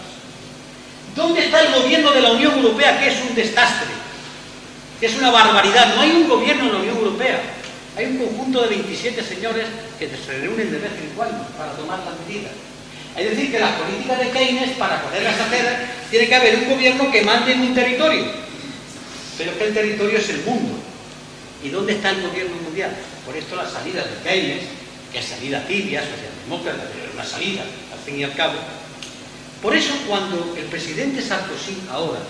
¿Dónde está el gobierno de la Unión Europea, que es un desastre, que es una barbaridad? No hay un gobierno en la Unión Europea. Hay un conjunto de 27 señores que se reúnen de vez en cuando para tomar las medidas. Es decir, que las políticas de Keynes, para poderlas hacer, tiene que haber un gobierno que mande en un territorio. Pero es que el territorio es el mundo. ¿Y dónde está el gobierno mundial? Por esto la salida de Keynes, que es salida tibia, socialdemócrata, pero es una salida, al fin y al cabo. Por eso, cuando el presidente Sarkozy ahora,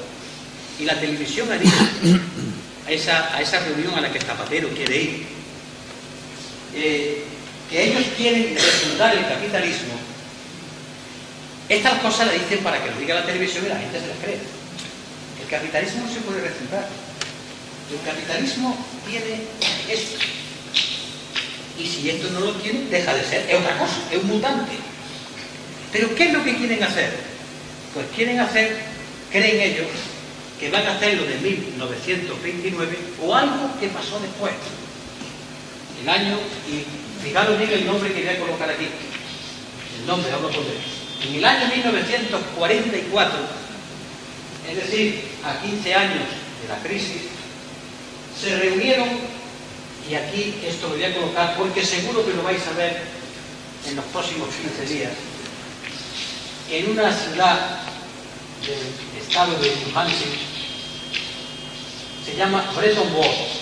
y la televisión ha dicho a esa reunión a la que Zapatero quiere ir, que ellos quieren refundar el capitalismo, estas cosas las dicen para que lo diga la televisión y la gente se las cree. El capitalismo no se puede refundar. El capitalismo tiene esto. Y si esto no lo tiene, deja de ser. Es otra cosa, es un mutante. Pero ¿qué es lo que quieren hacer? Pues quieren hacer, creen ellos, que van a hacer lo de 1929 o algo que pasó después. El año, y fijaros bien el nombre que voy a colocar aquí. El nombre, ahora lo pondré. En el año 1944, es decir, a 15 años de la crisis, se reunieron, y aquí esto lo voy a colocar porque seguro que lo vais a ver en los próximos 15 días, en una ciudad del estado de New Hampshire, se llama Bretton Woods.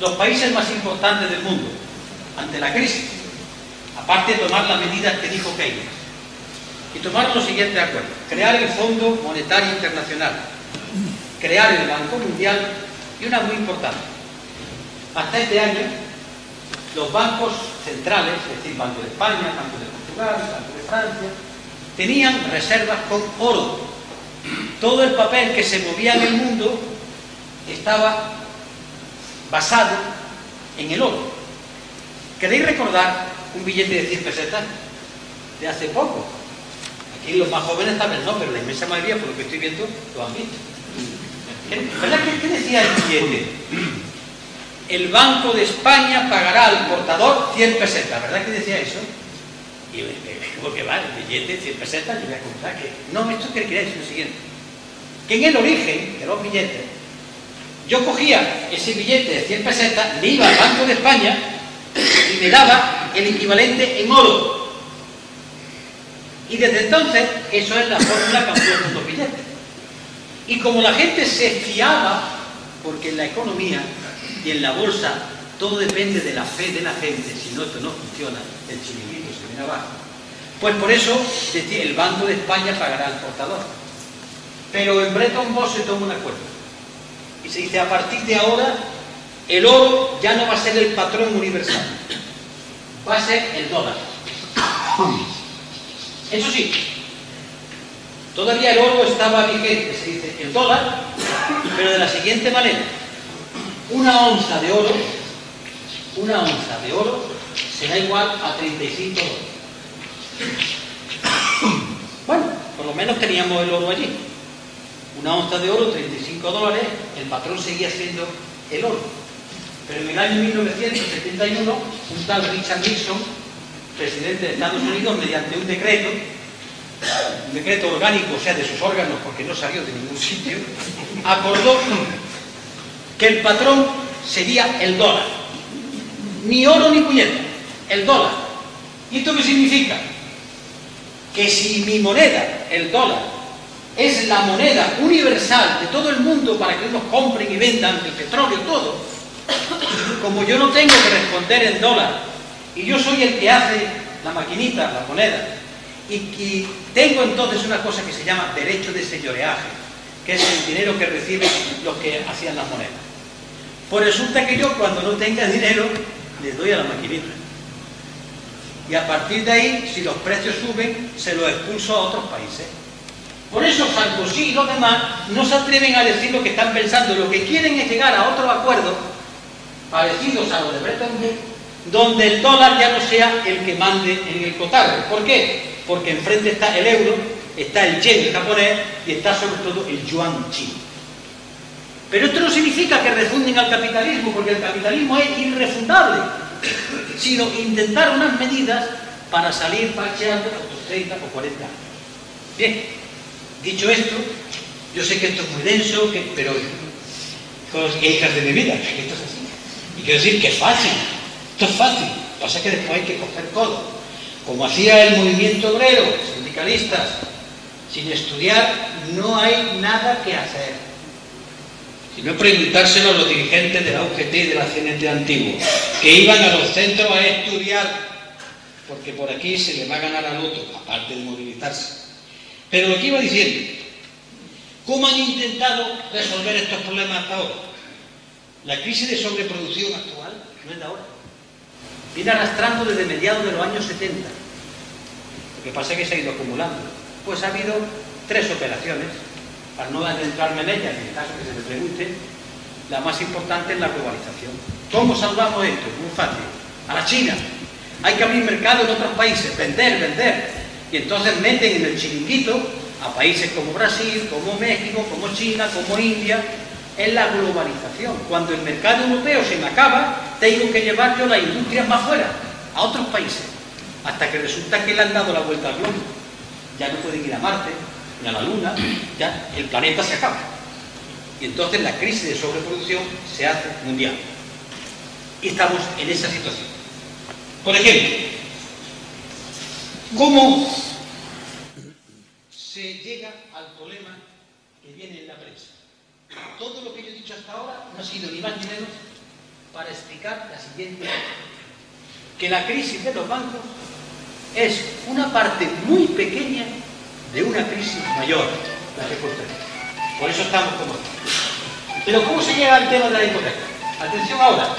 Los países más importantes del mundo, ante la crisis, aparte de tomar las medidas que dijo Keynes, y tomaron los siguientes acuerdos: crear el Fondo Monetario Internacional, crear el Banco Mundial, y una muy importante: hasta este año los bancos centrales, es decir, Banco de España, Banco de Portugal, Banco de Francia, tenían reservas con oro. Todo el papel que se movía en el mundo estaba basado en el oro. ¿Queréis recordar un billete de 100 pesetas de hace poco? Aquí los más jóvenes saben, no, pero la inmensa mayoría, por lo que estoy viendo, lo han visto. ¿Verdad? ¿Qué decía el billete? El Banco de España pagará al portador 100 pesetas. ¿Verdad que decía eso? Y yo digo, que vale, el billete 100 pesetas, yo voy a contar que... No, esto que quería decir lo siguiente: que en el origen de los billetes, yo cogía ese billete de 100 pesetas, me iba al Banco de España y me daba el equivalente en oro. Y desde entonces, eso es la fórmula que han puesto los billetes. Y como la gente se fiaba, porque en la economía y en la bolsa todo depende de la fe de la gente, si no esto no funciona, el chiringuito se viene abajo, pues por eso el Banco de España pagará al portador. Pero en Bretton Woods se toma un acuerdo y se dice, a partir de ahora el oro ya no va a ser el patrón universal, va a ser el dólar. Eso sí, todavía el oro estaba vigente, se dice el dólar, pero de la siguiente manera: una onza de oro será igual a 35 dólares. Bueno, por lo menos teníamos el oro allí. Una onza de oro, 35 dólares, el patrón seguía siendo el oro. Pero en el año 1971, un tal Richard Nixon, presidente de Estados Unidos, mediante un decreto orgánico, o sea, de sus órganos, porque no salió de ningún sitio, acordó que el patrón sería el dólar. Ni oro ni puñeta, el dólar. ¿Y esto qué significa? Que si mi moneda, el dólar, es la moneda universal de todo el mundo para que unos compren y vendan el petróleo, todo, como yo no tengo que responder en dólar y yo soy el que hace la maquinita, la moneda, y tengo entonces una cosa que se llama derecho de señoreaje, que es el dinero que reciben los que hacían las monedas. Pues resulta que yo, cuando no tenga dinero, les doy a la maquinita. Y a partir de ahí, si los precios suben, se los expulso a otros países. Por eso Sarkozy y los demás no se atreven a decir lo que están pensando. Lo que quieren es llegar a otros acuerdos parecidos a los de Bretton Woods, donde el dólar ya no sea el que mande en el cotarro. ¿Por qué? Porque enfrente está el euro, está el yen japonés y está sobre todo el yuan chino. Pero esto no significa que refunden al capitalismo, porque el capitalismo es irrefundable, sino intentar unas medidas para salir parcheando otros 30 o 40 años. Bien, dicho esto, yo sé que esto es muy denso, pero hijas de mi vida, esto es así. Y quiero decir que es fácil, esto es fácil, lo que pasa es que después hay que coger todo. Como hacía el movimiento obrero, sindicalistas, sin estudiar no hay nada que hacer. Sino preguntárselo a los dirigentes de la UGT y de la CNT antiguo, que iban a los centros a estudiar, porque por aquí se le va a ganar al otro, aparte de movilizarse. Pero lo que iba diciendo, ¿cómo han intentado resolver estos problemas hasta ahora? La crisis de sobreproducción actual no es de ahora. Viene arrastrando desde mediados de los años 70. Lo que pasa es que se ha ido acumulando. Pues ha habido 3 operaciones, para no adentrarme en ellas, en el caso que se me pregunte. La más importante es la globalización. ¿Cómo salvamos esto? Muy fácil. A la China. Hay que abrir mercado en otros países, vender. Y entonces meten en el chiringuito a países como Brasil, como México, como China, como India. Es la globalización. Cuando el mercado europeo se me acaba, tengo que llevar yo las industrias más fuera, a otros países, hasta que resulta que le han dado la vuelta al globo. Ya no pueden ir a Marte, ni a la Luna, ya el planeta se acaba. Y entonces la crisis de sobreproducción se hace mundial. Y estamos en esa situación. Por ejemplo, ¿cómo se llega al problema que viene en la prensa? Todo lo que yo he dicho hasta ahora no ha sido ni más ni menos para explicar la siguiente idea: que la crisis de los bancos es una parte muy pequeña de una crisis mayor, la que posterior. Por eso estamos como estamos. Pero ¿cómo se llega al tema de la hipoteca? Atención ahora,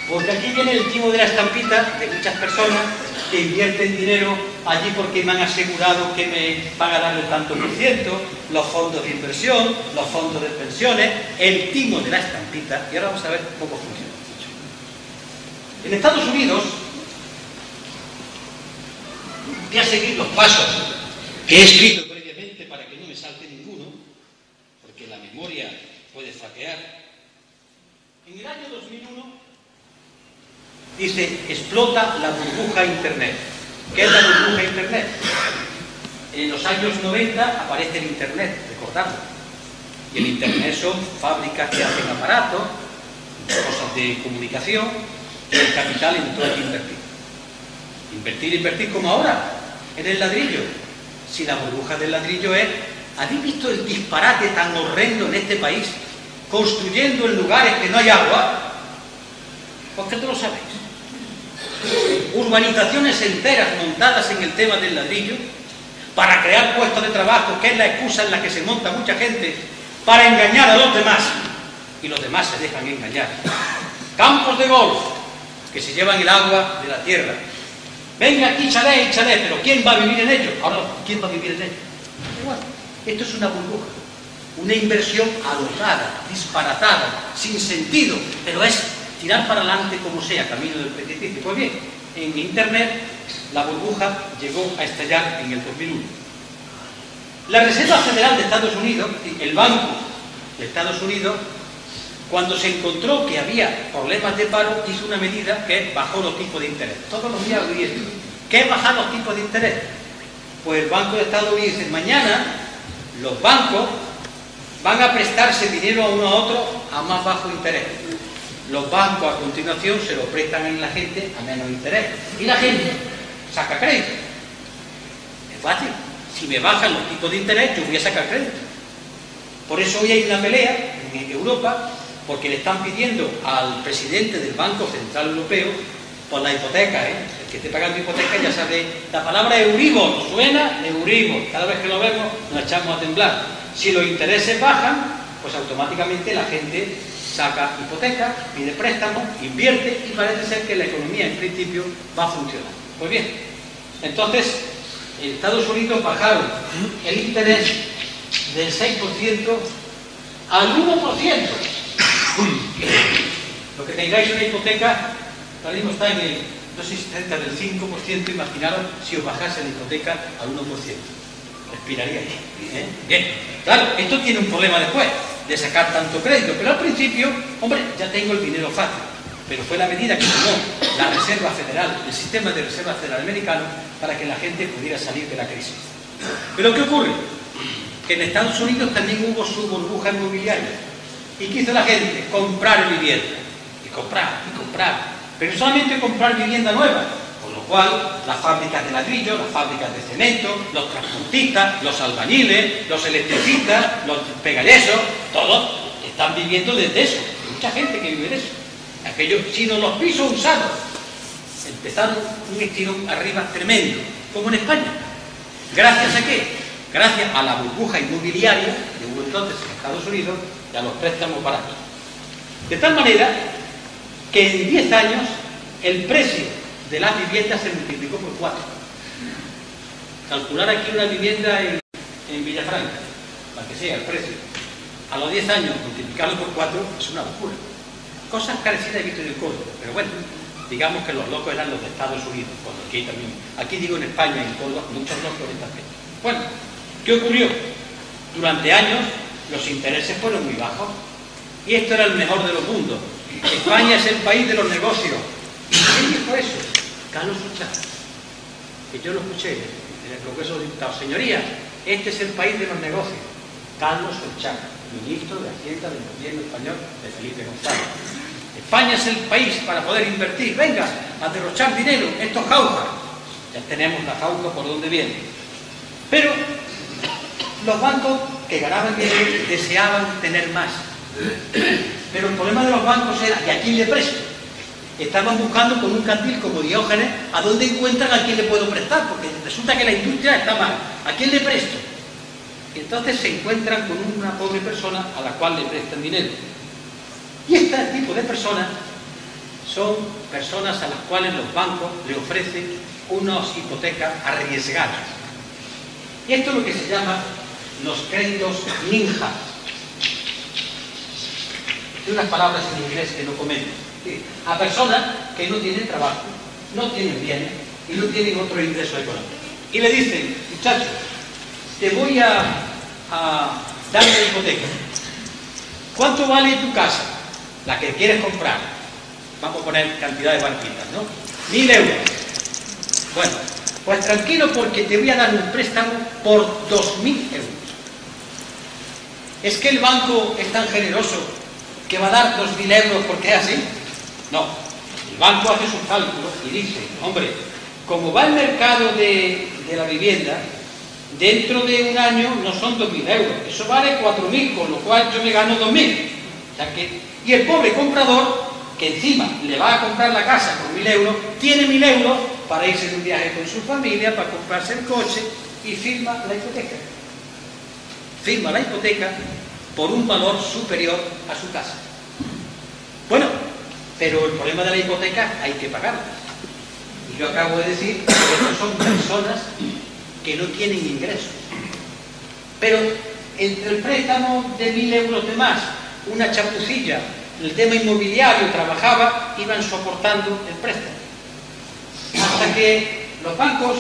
porque aquí viene el timo de la estampita de muchas personas que invierten dinero allí porque me han asegurado que me van a dar el tanto por ciento, los fondos de inversión, los fondos de pensiones, el timo de la estampita. Y ahora vamos a ver cómo funciona. En Estados Unidos, voy a seguir los pasos que he escrito previamente para que no me salte ninguno, porque la memoria puede flaquear. En el año 2001 dice, explota la burbuja Internet. ¿Qué es la burbuja Internet? En los años 90 aparece el Internet, recordadlo. Y el Internet son fábricas que hacen aparatos, cosas de comunicación, y el capital entró a invertir. Invertir como ahora, en el ladrillo. Si la burbuja del ladrillo es ¿Habéis visto el disparate tan horrendo en este país? Construyendo en lugares que no hay agua. ¿Por qué no lo sabéis? Urbanizaciones enteras montadas en el tema del ladrillo para crear puestos de trabajo, que es la excusa en la que se monta mucha gente para engañar a los demás, y los demás se dejan engañar. Campos de golf que se llevan el agua de la tierra. Venga aquí chalet y chalet, pero ¿quién va a vivir en ellos? Ahora, ¿quién va a vivir en ellos? Igual, esto es una burbuja, una inversión alocada, disparatada, sin sentido, pero es tirar para adelante como sea, camino del precipicio. Pues bien, en Internet la burbuja llegó a estallar en el 2001. La Reserva Federal de Estados Unidos, el Banco de Estados Unidos, cuando se encontró que había problemas de paro, hizo una medida que bajó los tipos de interés. Todos los días oí esto. ¿Qué es bajar los tipos de interés? Pues el Banco de Estados Unidos dice, mañana los bancos van a prestarse dinero a uno a otro a más bajo interés. Los bancos a continuación se lo prestan a la gente a menos interés. Y la gente saca crédito. Es fácil. Si me bajan los tipos de interés, yo voy a sacar crédito. Por eso hoy hay una pelea en Europa, porque le están pidiendo al presidente del Banco Central Europeo por la hipoteca, el que esté pagando hipoteca ya sabe, la palabra Euribor, ¿suena? Euribor, cada vez que lo vemos nos echamos a temblar. Si los intereses bajan, pues automáticamente la gente saca hipoteca, pide préstamos, invierte y parece ser que la economía en principio va a funcionar. Pues bien, entonces en Estados Unidos bajaron el interés del 6% al 1%. Lo que tengáis una hipoteca, ahora mismo está en el, no sé si cerca del 5%, imaginaros si os bajase la hipoteca al 1%. Respiraríais. Bien, claro, esto tiene un problema después, de sacar tanto crédito, pero al principio, hombre, ya tengo el dinero fácil. Pero fue la medida que tomó la Reserva Federal, el sistema de Reserva Federal americano, para que la gente pudiera salir de la crisis. Pero ¿qué ocurre? Que en Estados Unidos también hubo su burbuja inmobiliaria. ¿Y qué hizo la gente? Comprar vivienda. Y comprar, y comprar. Pero solamente comprar vivienda nueva. Con lo cual, las fábricas de ladrillo, las fábricas de cemento, los transportistas, los albañiles, los electricistas, los pegallesos, todos están viviendo desde eso. Hay mucha gente que vive de eso. Aquellos, sino los pisos usados, empezaron un estirón arriba tremendo, como en España. ¿Gracias a qué? Gracias a la burbuja inmobiliaria que hubo entonces en Estados Unidos y a los préstamos baratos. De tal manera que en 10 años el precio de las viviendas se multiplicó por 4. Calcular aquí una vivienda en Villafranca, para que sea el precio, a los 10 años multiplicarlo por 4 es una locura. Cosas parecidas he visto en el Córdoba, pero bueno, digamos que los locos eran los de Estados Unidos, cuando aquí también, aquí digo en España y en Córdoba, muchos locos en esta gente. Bueno, ¿qué ocurrió? Durante años los intereses fueron muy bajos y esto era el mejor de los mundos. España es el país de los negocios. ¿Quién dijo eso? Carlos Urchaga, que yo lo escuché en el Congreso de Diputados. Señorías, este es el país de los negocios. Carlos Urchaga, ministro de Hacienda del gobierno español de Felipe González. España es el país para poder invertir. Venga, a derrochar dinero, estos jaujas. Ya tenemos la jauja por donde viene. Pero los bancos que ganaban dinero deseaban tener más. Pero el problema de los bancos era, ¿y a quién le presto? Estaban buscando con un candil como Diógenes a dónde encuentran a quién le puedo prestar, porque resulta que la industria está mal. ¿A quién le presto? Y entonces se encuentran con una pobre persona a la cual le prestan dinero. Y este tipo de personas son personas a las cuales los bancos le ofrecen unas hipotecas arriesgadas. Y esto es lo que se llama los créditos ninja. Hay unas palabras en inglés que no comento. A personas que no tienen trabajo, no tienen bienes y no tienen otro ingreso económico. Y le dicen, muchachos, te voy a dar una hipoteca. ¿Cuánto vale tu casa? La que quieres comprar. Vamos a poner cantidad de barquitas, ¿no? 1.000 euros. Bueno, pues tranquilo porque te voy a dar un préstamo por 2.000 euros. ¿Es que el banco es tan generoso que va a dar 2.000 euros porque es así? No. El banco hace sus cálculos y dice, hombre, como va el mercado de la vivienda, dentro de un año no son 2.000 euros, eso vale 4.000, con lo cual yo me gano 2.000. O sea y el pobre comprador, que encima le va a comprar la casa por 1.000 euros, tiene 1.000 euros para irse de un viaje con su familia, para comprarse el coche, y firma la hipoteca. Firma la hipoteca por un valor superior a su casa. Bueno, pero el problema de la hipoteca hay que pagarla. Y yo acabo de decir que estos son personas que no tienen ingresos. Pero entre el préstamo de 1.000 euros de más, una chapucilla, el tema inmobiliario, trabajaba, iban soportando el préstamo. Hasta que los bancos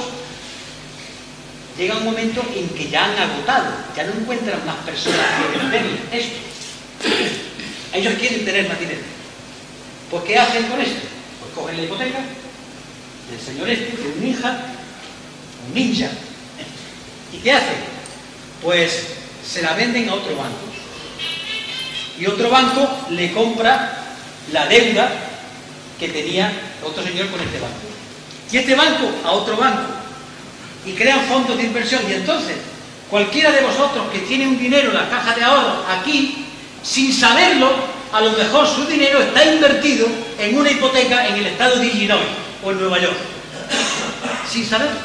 llega un momento en que ya han agotado, ya no encuentran más personas que venderles esto. Ellos quieren tener más dinero. Pues ¿qué hacen con esto? Pues cogen la hipoteca del señor de un ninja. ¿Y qué hacen? Pues se la venden a otro banco. Y otro banco le compra la deuda que tenía otro señor con este banco. Y este banco a otro banco. Y crean fondos de inversión. Y entonces, cualquiera de vosotros que tiene un dinero en la caja de ahorros aquí, sin saberlo, a lo mejor su dinero está invertido en una hipoteca en el estado de Illinois o en Nueva York. Sin saberlo.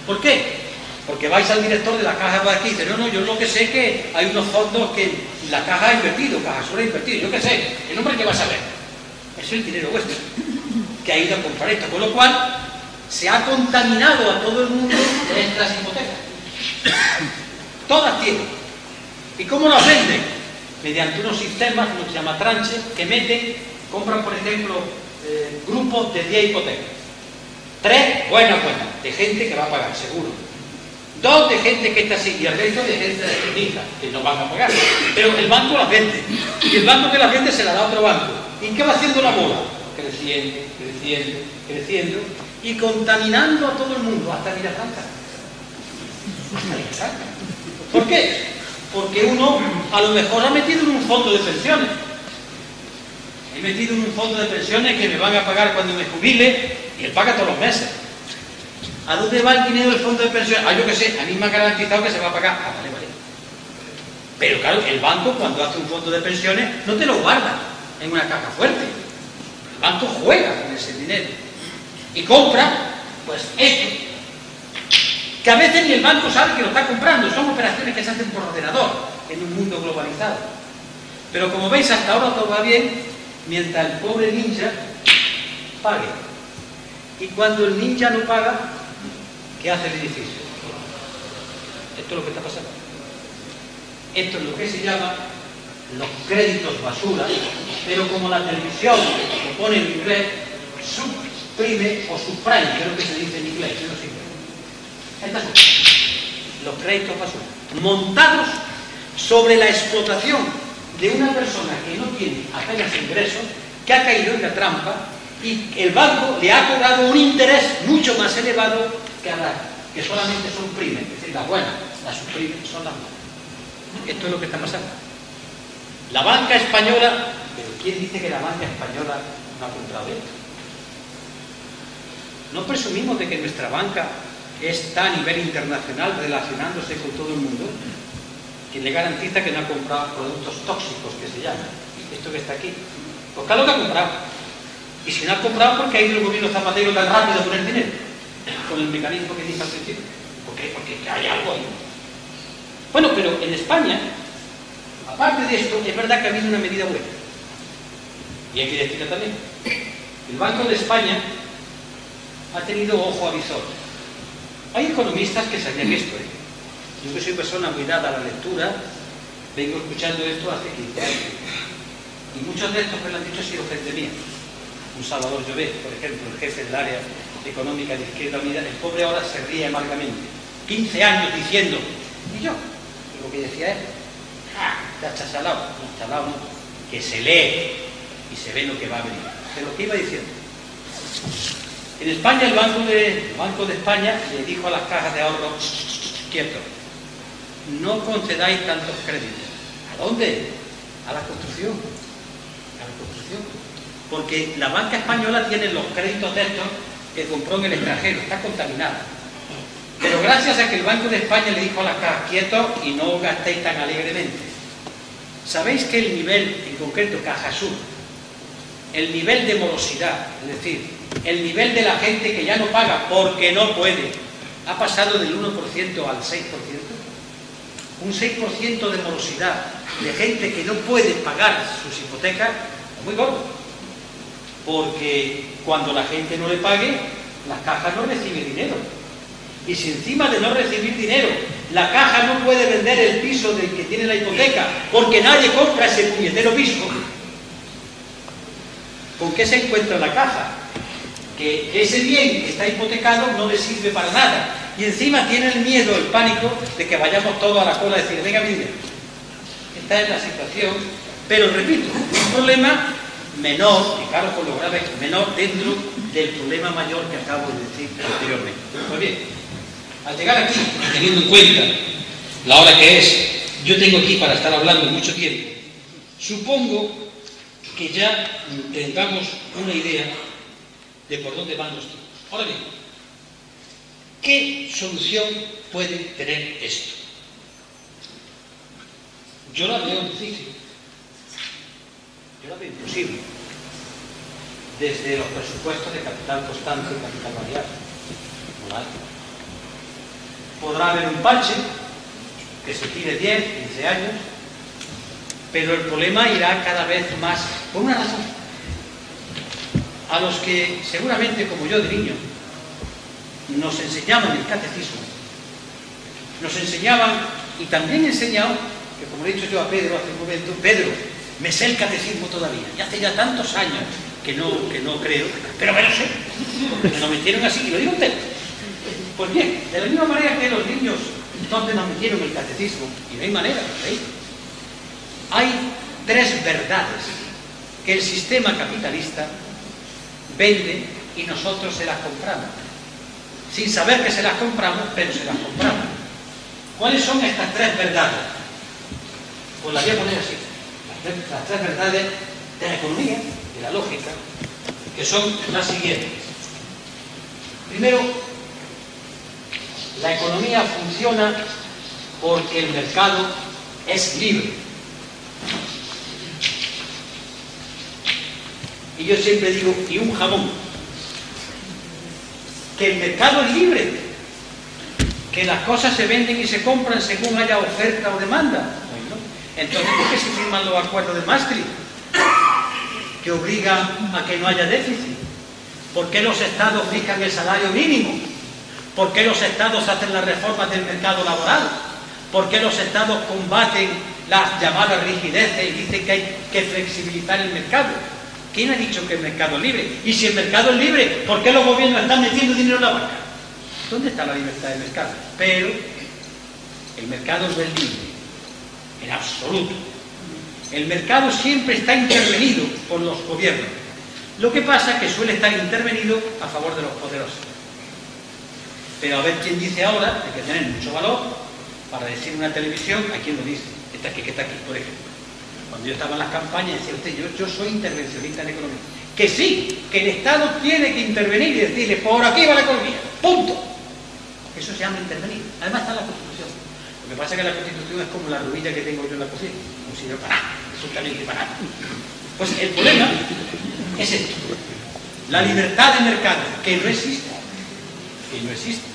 ¿Por qué? Porque vais al director de la caja por aquí y dice, no, yo lo que sé es que hay unos fondos que la caja ha invertido, Caja Sur ha invertido, yo qué sé, el hombre que va a saber. Es el dinero vuestro que ha ido a comprar esto, con lo cual se ha contaminado a todo el mundo de estas hipotecas. Todas tienen. ¿Y cómo las venden? Mediante unos sistemas, como se llama tranche, que compran, por ejemplo, grupos de 10 hipotecas. 3 buenas, de gente que va a pagar, seguro. 2 de gente que está así, y el resto de gente de que no van a pagar. Pero el banco las vende. Y el banco que las vende se la da a otro banco. ¿Y qué va haciendo la bola? Creciendo, creciendo, creciendo, y contaminando a todo el mundo, hasta Vilafranca. Hasta Vilafranca. ¿Por qué? Porque uno a lo mejor ha metido en un fondo de pensiones. He metido en un fondo de pensiones que me van a pagar cuando me jubile, y él paga todos los meses. ¿A dónde va el dinero del fondo de pensiones? Yo qué sé, a mí me ha garantizado que se va a pagar. Vale. Pero claro, el banco cuando hace un fondo de pensiones no te lo guarda en una caja fuerte. El banco juega con ese dinero y compra, pues esto, que a veces ni el banco sabe que lo está comprando. Son operaciones que se hacen por ordenador en un mundo globalizado. Pero como veis, hasta ahora todo va bien, mientras el pobre ninja pague. Y cuando el ninja no paga, ¿qué hace el edificio? Esto es lo que está pasando. Esto es lo que se llama los créditos basura, pero como la televisión lo pone en inglés, subprime o subprime, que es lo que se dice en inglés, yo no sé. Estas son los créditos basura, montados sobre la explotación de una persona que no tiene apenas ingresos, que ha caído en la trampa, y el banco le ha cobrado un interés mucho más elevado que a las que solamente son primes, es decir, las buenas, las subprimes son las malas. Esto es lo que está pasando. La banca española, pero ¿quién dice que la banca española no ha comprado esto? No presumimos de que nuestra banca está a nivel internacional relacionándose con todo el mundo. ¿Quién le garantiza que no ha comprado productos tóxicos, que se llaman? Esto que está aquí. Pues claro que ha comprado. Y si no ha comprado, ¿por qué ha ido el gobierno Zapatero tan rápido a poner dinero? Con el mecanismo que dije al principio. ¿Por qué? Porque hay algo ahí. Bueno, pero en España, aparte de esto, es verdad que ha habido una medida buena. Y hay que decirlo también. El Banco de España ha tenido ojo avisor. Hay economistas que sabían esto. Yo que soy persona muy dada a la lectura, vengo escuchando esto hace 15 años. Y muchos de estos que lo han dicho han sido gente mía. Un Salvador Llobet, por ejemplo, el jefe del área económica de Izquierda Unida, el pobre ahora se ríe amargamente. 15 años diciendo, y yo, lo que decía él, está chachalado, no, chalado no, que se lee y se ve lo que va a venir. Pero ¿qué iba diciendo? En España, el Banco de España le dijo a las cajas de ahorro, quieto, no concedáis tantos créditos. ¿A dónde? A la construcción. A la construcción. Porque la banca española tiene los créditos de estos que compró en el extranjero, está contaminada. Pero gracias a que el Banco de España le dijo a las cajas quietos y no gastéis tan alegremente. ¿Sabéis que el nivel, en concreto Caja Sur, el nivel de morosidad, es decir, el nivel de la gente que ya no paga porque no puede, ha pasado del 1% al 6%? Un 6% de morosidad de gente que no puede pagar sus hipotecas es muy gordo. Porque cuando la gente no le pague, las cajas no reciben dinero. Y si encima de no recibir dinero, la caja no puede vender el piso del que tiene la hipoteca porque nadie compra ese puñetero piso, ¿con qué se encuentra la caja? Que ese bien que está hipotecado no le sirve para nada. Y encima tiene el miedo, el pánico de que vayamos todos a la cola a decir, venga mi dinero. Esta es la situación, pero repito, un problema menor, y claro, con lo grave, menor dentro del problema mayor que acabo de decir anteriormente. Pues bien, al llegar aquí, teniendo en cuenta la hora que es, yo tengo aquí para estar hablando mucho tiempo, supongo que ya tengamos una idea de por dónde van los tiempos. Ahora bien, ¿qué solución puede tener esto? Yo la veo difícil, yo la veo imposible, desde los presupuestos de capital constante y capital variable. ¿No hay? Podrá haber un parche que se tire 10, 15 años, pero el problema irá cada vez más, por una razón. A los que seguramente, como yo de niño, nos enseñaban el catecismo, nos enseñaban, y también he enseñado, que como le he dicho yo a Pedro hace un momento, Pedro, me sé el catecismo todavía, y hace ya tantos años que no creo, pero me lo sé, porque me lo metieron así, y lo digo entero. Pues bien, de la misma manera que los niños, donde nos metieron el catecismo, y no hay manera, ¿veis? Hay tres verdades que el sistema capitalista vende y nosotros se las compramos. Sin saber que se las compramos, pero se las compramos. ¿Cuáles son estas tres verdades? Pues las voy a poner así. Las tres verdades de la economía, de la lógica, que son las siguientes. Primero, la economía funciona porque el mercado es libre. Y yo siempre digo, y un jamón, que el mercado es libre, que las cosas se venden y se compran según haya oferta o demanda. Bueno, entonces, ¿por qué se firman los acuerdos de Maastricht, que obligan a que no haya déficit? ¿Por qué los estados fijan el salario mínimo? ¿Por qué los estados hacen las reformas del mercado laboral? ¿Por qué los estados combaten las llamadas rigideces y dicen que hay que flexibilizar el mercado? ¿Quién ha dicho que el mercado es libre? Y si el mercado es libre, ¿por qué los gobiernos están metiendo dinero en la banca? ¿Dónde está la libertad del mercado? Pero el mercado no es libre, en absoluto. El mercado siempre está intervenido por los gobiernos. Lo que pasa es que suele estar intervenido a favor de los poderosos. Pero a ver quién dice ahora, hay que tener mucho valor para decir en una televisión, ¿a quién lo dice? Está aquí, por ejemplo. Cuando yo estaba en las campañas decía usted, yo soy intervencionista en la economía. Que sí, que el Estado tiene que intervenir y decirle, por aquí va la economía, punto. Eso se llama intervenir. Además está en la Constitución. Lo que pasa es que la Constitución es como la rubilla que tengo yo en la cocina, no sirve para nada, absolutamente para nada. Pues el problema es esto, la libertad de mercado, que no existe. Que no existe.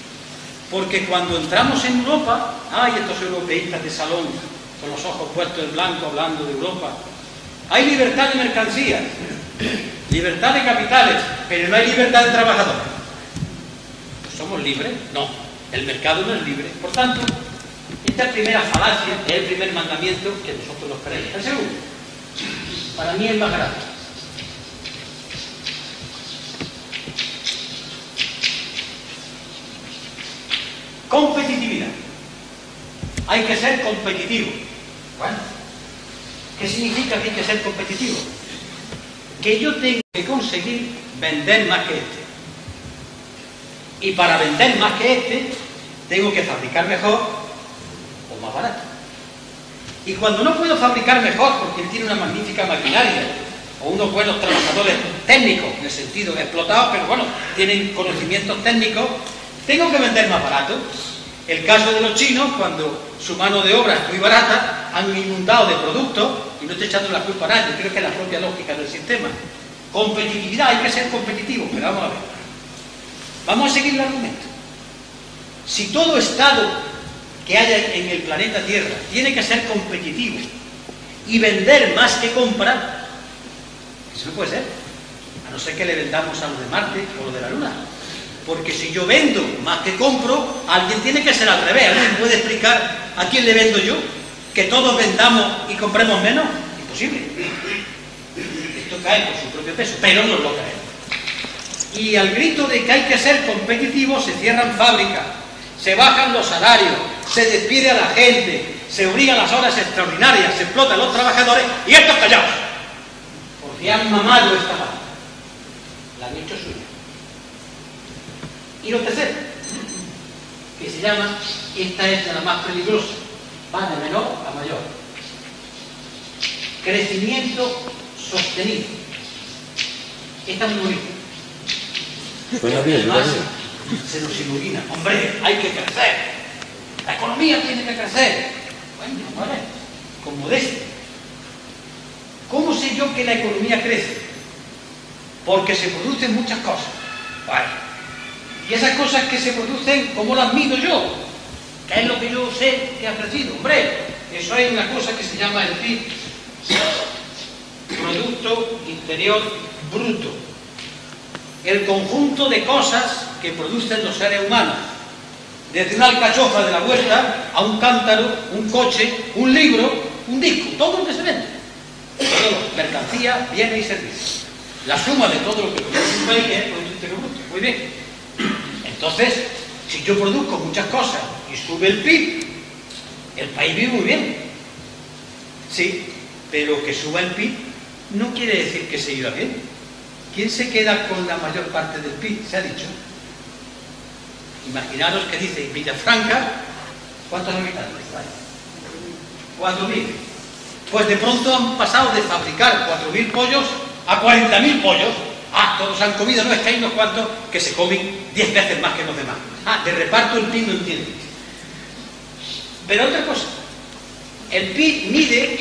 Porque cuando entramos en Europa, hay estos europeístas de salón, con los ojos puestos en blanco, hablando de Europa. Hay libertad de mercancías, libertad de capitales, pero no hay libertad de trabajadores. ¿Somos libres? No, el mercado no es libre. Por tanto, esta primera falacia es el primer mandamiento que nosotros nos creemos. El segundo, para mí es más grave. Competitividad. Hay que ser competitivo. Bueno, ¿qué significa que hay que ser competitivo? Que yo tengo que conseguir vender más que este. Y para vender más que este, tengo que fabricar mejor o más barato. Y cuando no puedo fabricar mejor porque él tiene una magnífica maquinaria o unos buenos trabajadores técnicos, en el sentido explotados, pero bueno, tienen conocimientos técnicos, tengo que vender más barato. El caso de los chinos, cuando su mano de obra es muy barata, han inundado de productos, y no estoy echando la culpa a nadie, creo que es la propia lógica del sistema. Competitividad, hay que ser competitivo, pero vamos a ver. Vamos a seguir el argumento. Si todo Estado que haya en el planeta Tierra tiene que ser competitivo y vender más que comprar, eso no puede ser, a no ser que le vendamos a los de Marte o los de la Luna. Porque si yo vendo más que compro, alguien tiene que ser al revés. ¿Alguien puede explicar a quién le vendo yo? ¿Que todos vendamos y compremos menos? Imposible. Esto cae por su propio peso, pero no lo cae. Y al grito de que hay que ser competitivos se cierran fábricas, se bajan los salarios, se despide a la gente, se obligan las horas extraordinarias, se explotan los trabajadores y estos callados. Porque han mamado esta parte. La han hecho suya. Y lo tercero, que se llama, esta es la más peligrosa, va de menor a mayor. Crecimiento sostenido. Esta es muy bonita. Suena bien, además, se nos ilumina. Hombre, hay que crecer. La economía tiene que crecer. Bueno, vale, con modestia. ¿Cómo sé yo que la economía crece? Porque se producen muchas cosas. Vale. Y esas cosas que se producen, ¿cómo las mido yo? ¿Qué es lo que yo sé que ha crecido? Hombre, eso hay una cosa que se llama el PIB, Producto Interior Bruto. El conjunto de cosas que producen los seres humanos. Desde una alcachofa de la huerta a un cántaro, un coche, un libro, un disco, todo lo que se vende. Todo, mercancía, bienes y servicios. La suma de todo lo que produce un país es el Producto Interior Bruto. Muy bien. Entonces, si yo produzco muchas cosas y sube el PIB, el país vive muy bien. Sí, pero que suba el PIB no quiere decir que se iba bien. ¿Quién se queda con la mayor parte del PIB? Se ha dicho. Imaginaros que dice Villafranca, ¿cuántos habitantes hay? 4.000. Pues de pronto han pasado de fabricar 4.000 pollos a 40.000 pollos. Ah, todos han comido, no es que hay unos cuantos que se comen 10 veces más que los demás. Ah, de reparto el PIB no entiende. Pero otra cosa, el PIB mide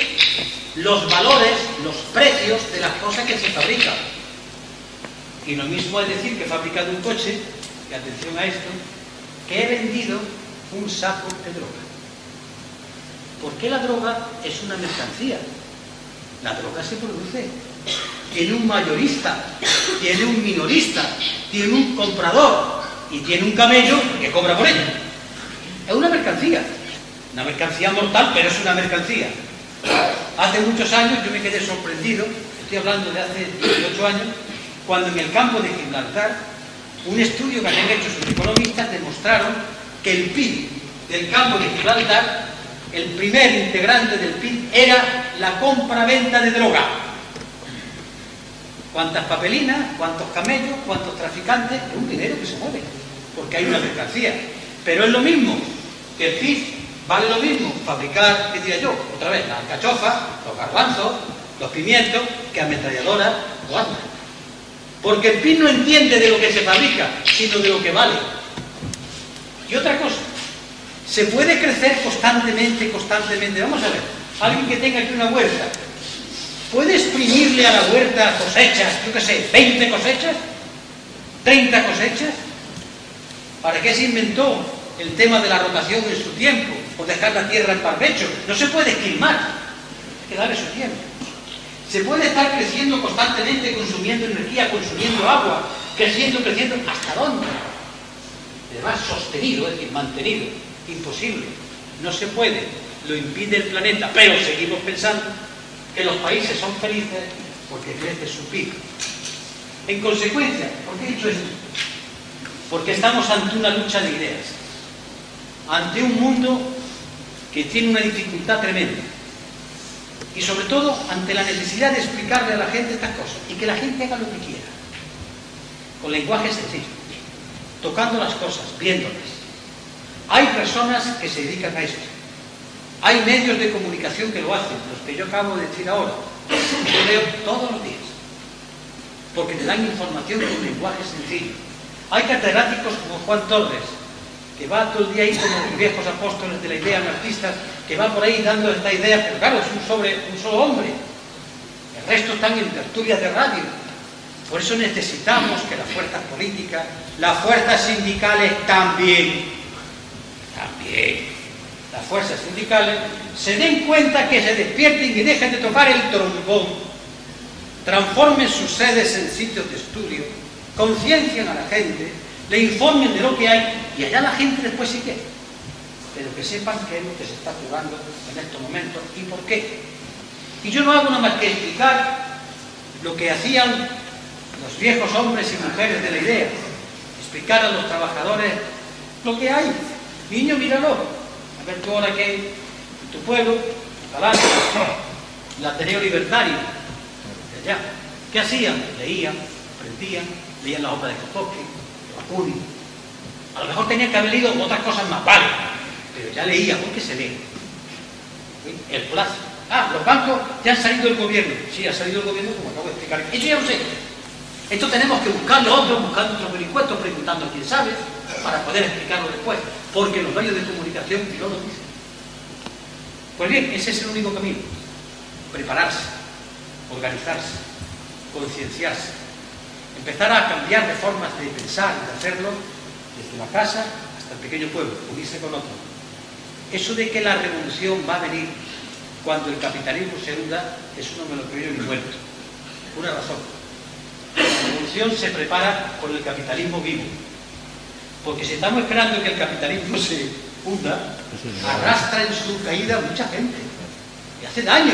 los valores, los precios de las cosas que se fabrican. Y lo mismo es decir que he fabricado un coche, y atención a esto, que he vendido un saco de droga. ¿Por qué la droga es una mercancía? La droga se produce. Tiene un mayorista, tiene un minorista, tiene un comprador y tiene un camello que cobra por ella. Es una mercancía mortal, pero es una mercancía. Hace muchos años yo me quedé sorprendido, estoy hablando de hace 18 años, cuando en el campo de Gibraltar, un estudio que habían hecho sus economistas demostraron que el PIB del campo de Gibraltar, el primer integrante del PIB era la compra-venta de droga. ¿Cuántas papelinas? ¿Cuántos camellos? ¿Cuántos traficantes? Es un dinero que se mueve, porque hay una mercancía. Pero es lo mismo que el PIB, vale lo mismo fabricar, ¿qué diría yo? Otra vez, las alcachofas, los garbanzos, los pimientos, que ametralladoras o armas. Porque el PIB no entiende de lo que se fabrica, sino de lo que vale. Y otra cosa, se puede crecer constantemente. Vamos a ver, alguien que tenga aquí una huerta, ¿puede exprimirle a la huerta cosechas, yo qué sé, 20 cosechas? ¿30 cosechas? ¿Para qué se inventó el tema de la rotación en su tiempo? O dejar la tierra en barbecho. No se puede esquilmar, hay que darle su tiempo. Se puede estar creciendo constantemente, consumiendo energía, consumiendo agua, creciendo. ¿Hasta dónde? Además, sostenido, es decir, mantenido. Imposible. No se puede. Lo impide el planeta. Pero seguimos pensando que los países son felices porque crece su PIB. En consecuencia, ¿por qué he dicho esto? Porque estamos ante una lucha de ideas. Ante un mundo que tiene una dificultad tremenda. Y sobre todo ante la necesidad de explicarle a la gente estas cosas y que la gente haga lo que quiera, con lenguaje sencillo, tocando las cosas, viéndolas. Hay personas que se dedican a esto, hay medios de comunicación que lo hacen, los que yo acabo de decir ahora, yo leo todos los días, porque te dan información con lenguaje sencillo. Hay catedráticos como Juan Torres, que va todo el día ahí como los viejos apóstoles de la idea anarquistas, que va por ahí dando esta idea, pero claro, es un solo hombre. El resto están en tertulias de radio. Por eso necesitamos que las fuerzas políticas, las fuerzas sindicales también, las fuerzas sindicales, se den cuenta, que se despierten y dejen de tocar el trombón, transformen sus sedes en sitios de estudio, conciencien a la gente, le informen de lo que hay, y allá la gente después sí que, pero que sepan qué es lo que se está jugando en estos momentos y por qué. Y yo no hago nada más que explicar lo que hacían los viejos hombres y mujeres de la idea, explicar a los trabajadores lo que hay. Niño, míralo, a ver tú ahora que en tu pueblo, Catalán, el Ateneo Libertario, de allá, ¿qué hacían? Leían, aprendían, leían la obra de Kropotkin, de Bakunin. A lo mejor tenían que haber leído otras cosas más vale, pero ya leían, porque se lee. El plazo. Los bancos ya han salido del gobierno. Sí, ha salido del gobierno, como acabo de explicar. Eso ya lo sé. Esto tenemos que buscarlo otros, buscando otros vericuetos, preguntando a quién sabe, para poder explicarlo después, porque los medios de comunicación no lo dicen. Pues bien, ese es el único camino. Prepararse, organizarse, concienciarse, empezar a cambiar de formas de pensar y de hacerlo, desde la casa hasta el pequeño pueblo, unirse con otros. Eso de que la revolución va a venir cuando el capitalismo se hunda, eso no me lo creo yo ni muerto. Una razón. La revolución se prepara con el capitalismo vivo. Porque si estamos esperando que el capitalismo se hunda, arrastra en su caída a mucha gente. Y hace daño.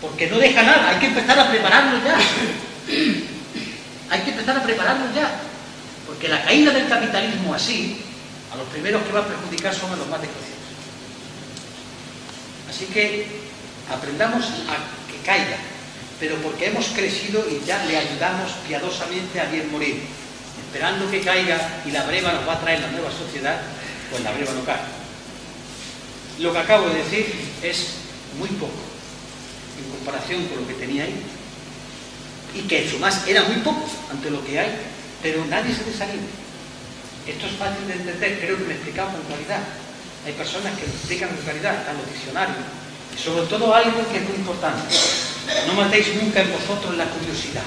Porque no deja nada. Hay que empezar a prepararlo ya. Hay que empezar a prepararlo ya. Porque la caída del capitalismo así, a los primeros que va a perjudicar son a los más desgraciados. Así que aprendamos a que caiga, pero porque hemos crecido y ya le ayudamos piadosamente a bien morir, esperando que caiga y la breva nos va a traer la nueva sociedad, pues la breva no cae. Lo que acabo de decir es muy poco en comparación con lo que tenía ahí, y que en su más era muy poco ante lo que hay, pero nadie se desanima. Esto es fácil de entender, creo que me he explicado con claridad. Hay personas que lo explican con claridad, están los diccionarios. Y sobre todo algo que es muy importante. No matéis nunca en vosotros la curiosidad.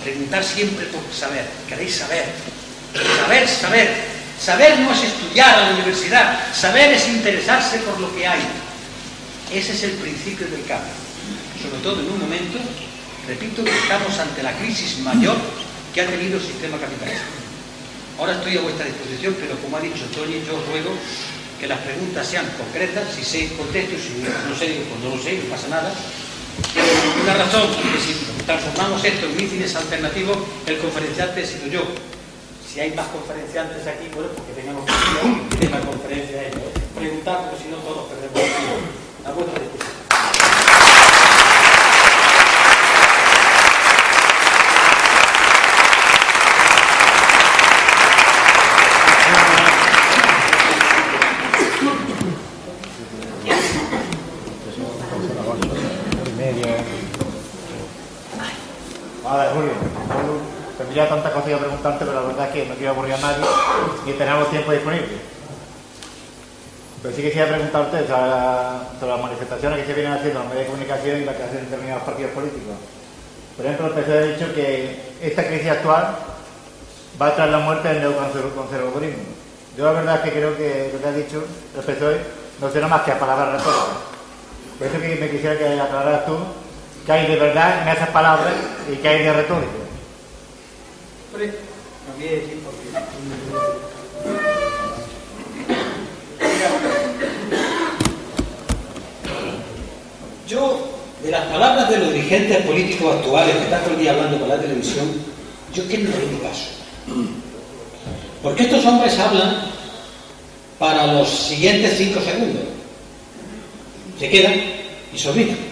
Preguntar siempre por saber. Queréis saber. Saber. Saber no es estudiar a la universidad. Saber es interesarse por lo que hay. Ese es el principio del cambio. Sobre todo en un momento, repito, que estamos ante la crisis mayor que ha tenido el sistema capitalista. Ahora estoy a vuestra disposición, pero como ha dicho Tony, yo ruego que las preguntas sean concretas. Si sé, contesto, si no sé, digo, pues no lo sé, no pasa nada. Una razón, que si transformamos esto en mítines alternativos, el conferenciante he sido yo. Si hay más conferenciantes aquí, bueno, porque tengamos que ir a la conferencia, preguntar, porque si no todos perdemos el tiempo. A vuestra disposición. Julio, tendría tantas cosas que preguntarte, pero la verdad es que no quiero aburrir a nadie y tenemos tiempo disponible. Pero sí quisiera preguntarte sobre las manifestaciones que se vienen haciendo en los medios de comunicación y las que hacen determinados partidos políticos. Por ejemplo, el PSOE ha dicho que esta crisis actual va a traer la muerte del neoconservadurismo. Yo la verdad es que creo que lo que ha dicho el PSOE no será más que a palabras retóricas. Por eso que me quisiera que aclararas tú qué hay de verdad en esas palabras y qué hay de retórica. Yo, de las palabras de los dirigentes políticos actuales que están todo el día hablando por la televisión, yo que no le doy caso. Porque estos hombres hablan para los siguientes 5 segundos. Se quedan y se olvidan.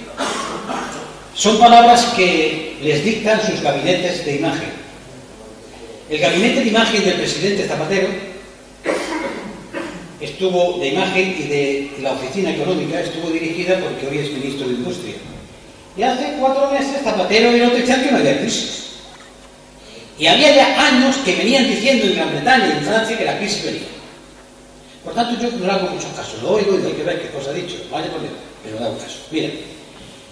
Son palabras que les dictan sus gabinetes de imagen. El gabinete de imagen del presidente Zapatero estuvo de imagen y de la oficina económica estuvo dirigida porque hoy es ministro de Industria. Y hace 4 meses Zapatero vino a decir que no había crisis. Y había ya años que venían diciendo en Gran Bretaña y en Francia que la crisis venía. Por tanto, yo no le hago mucho caso, lo oigo y hay que ver qué cosa ha dicho, vaya por Dios, pero no le hago caso. Mira,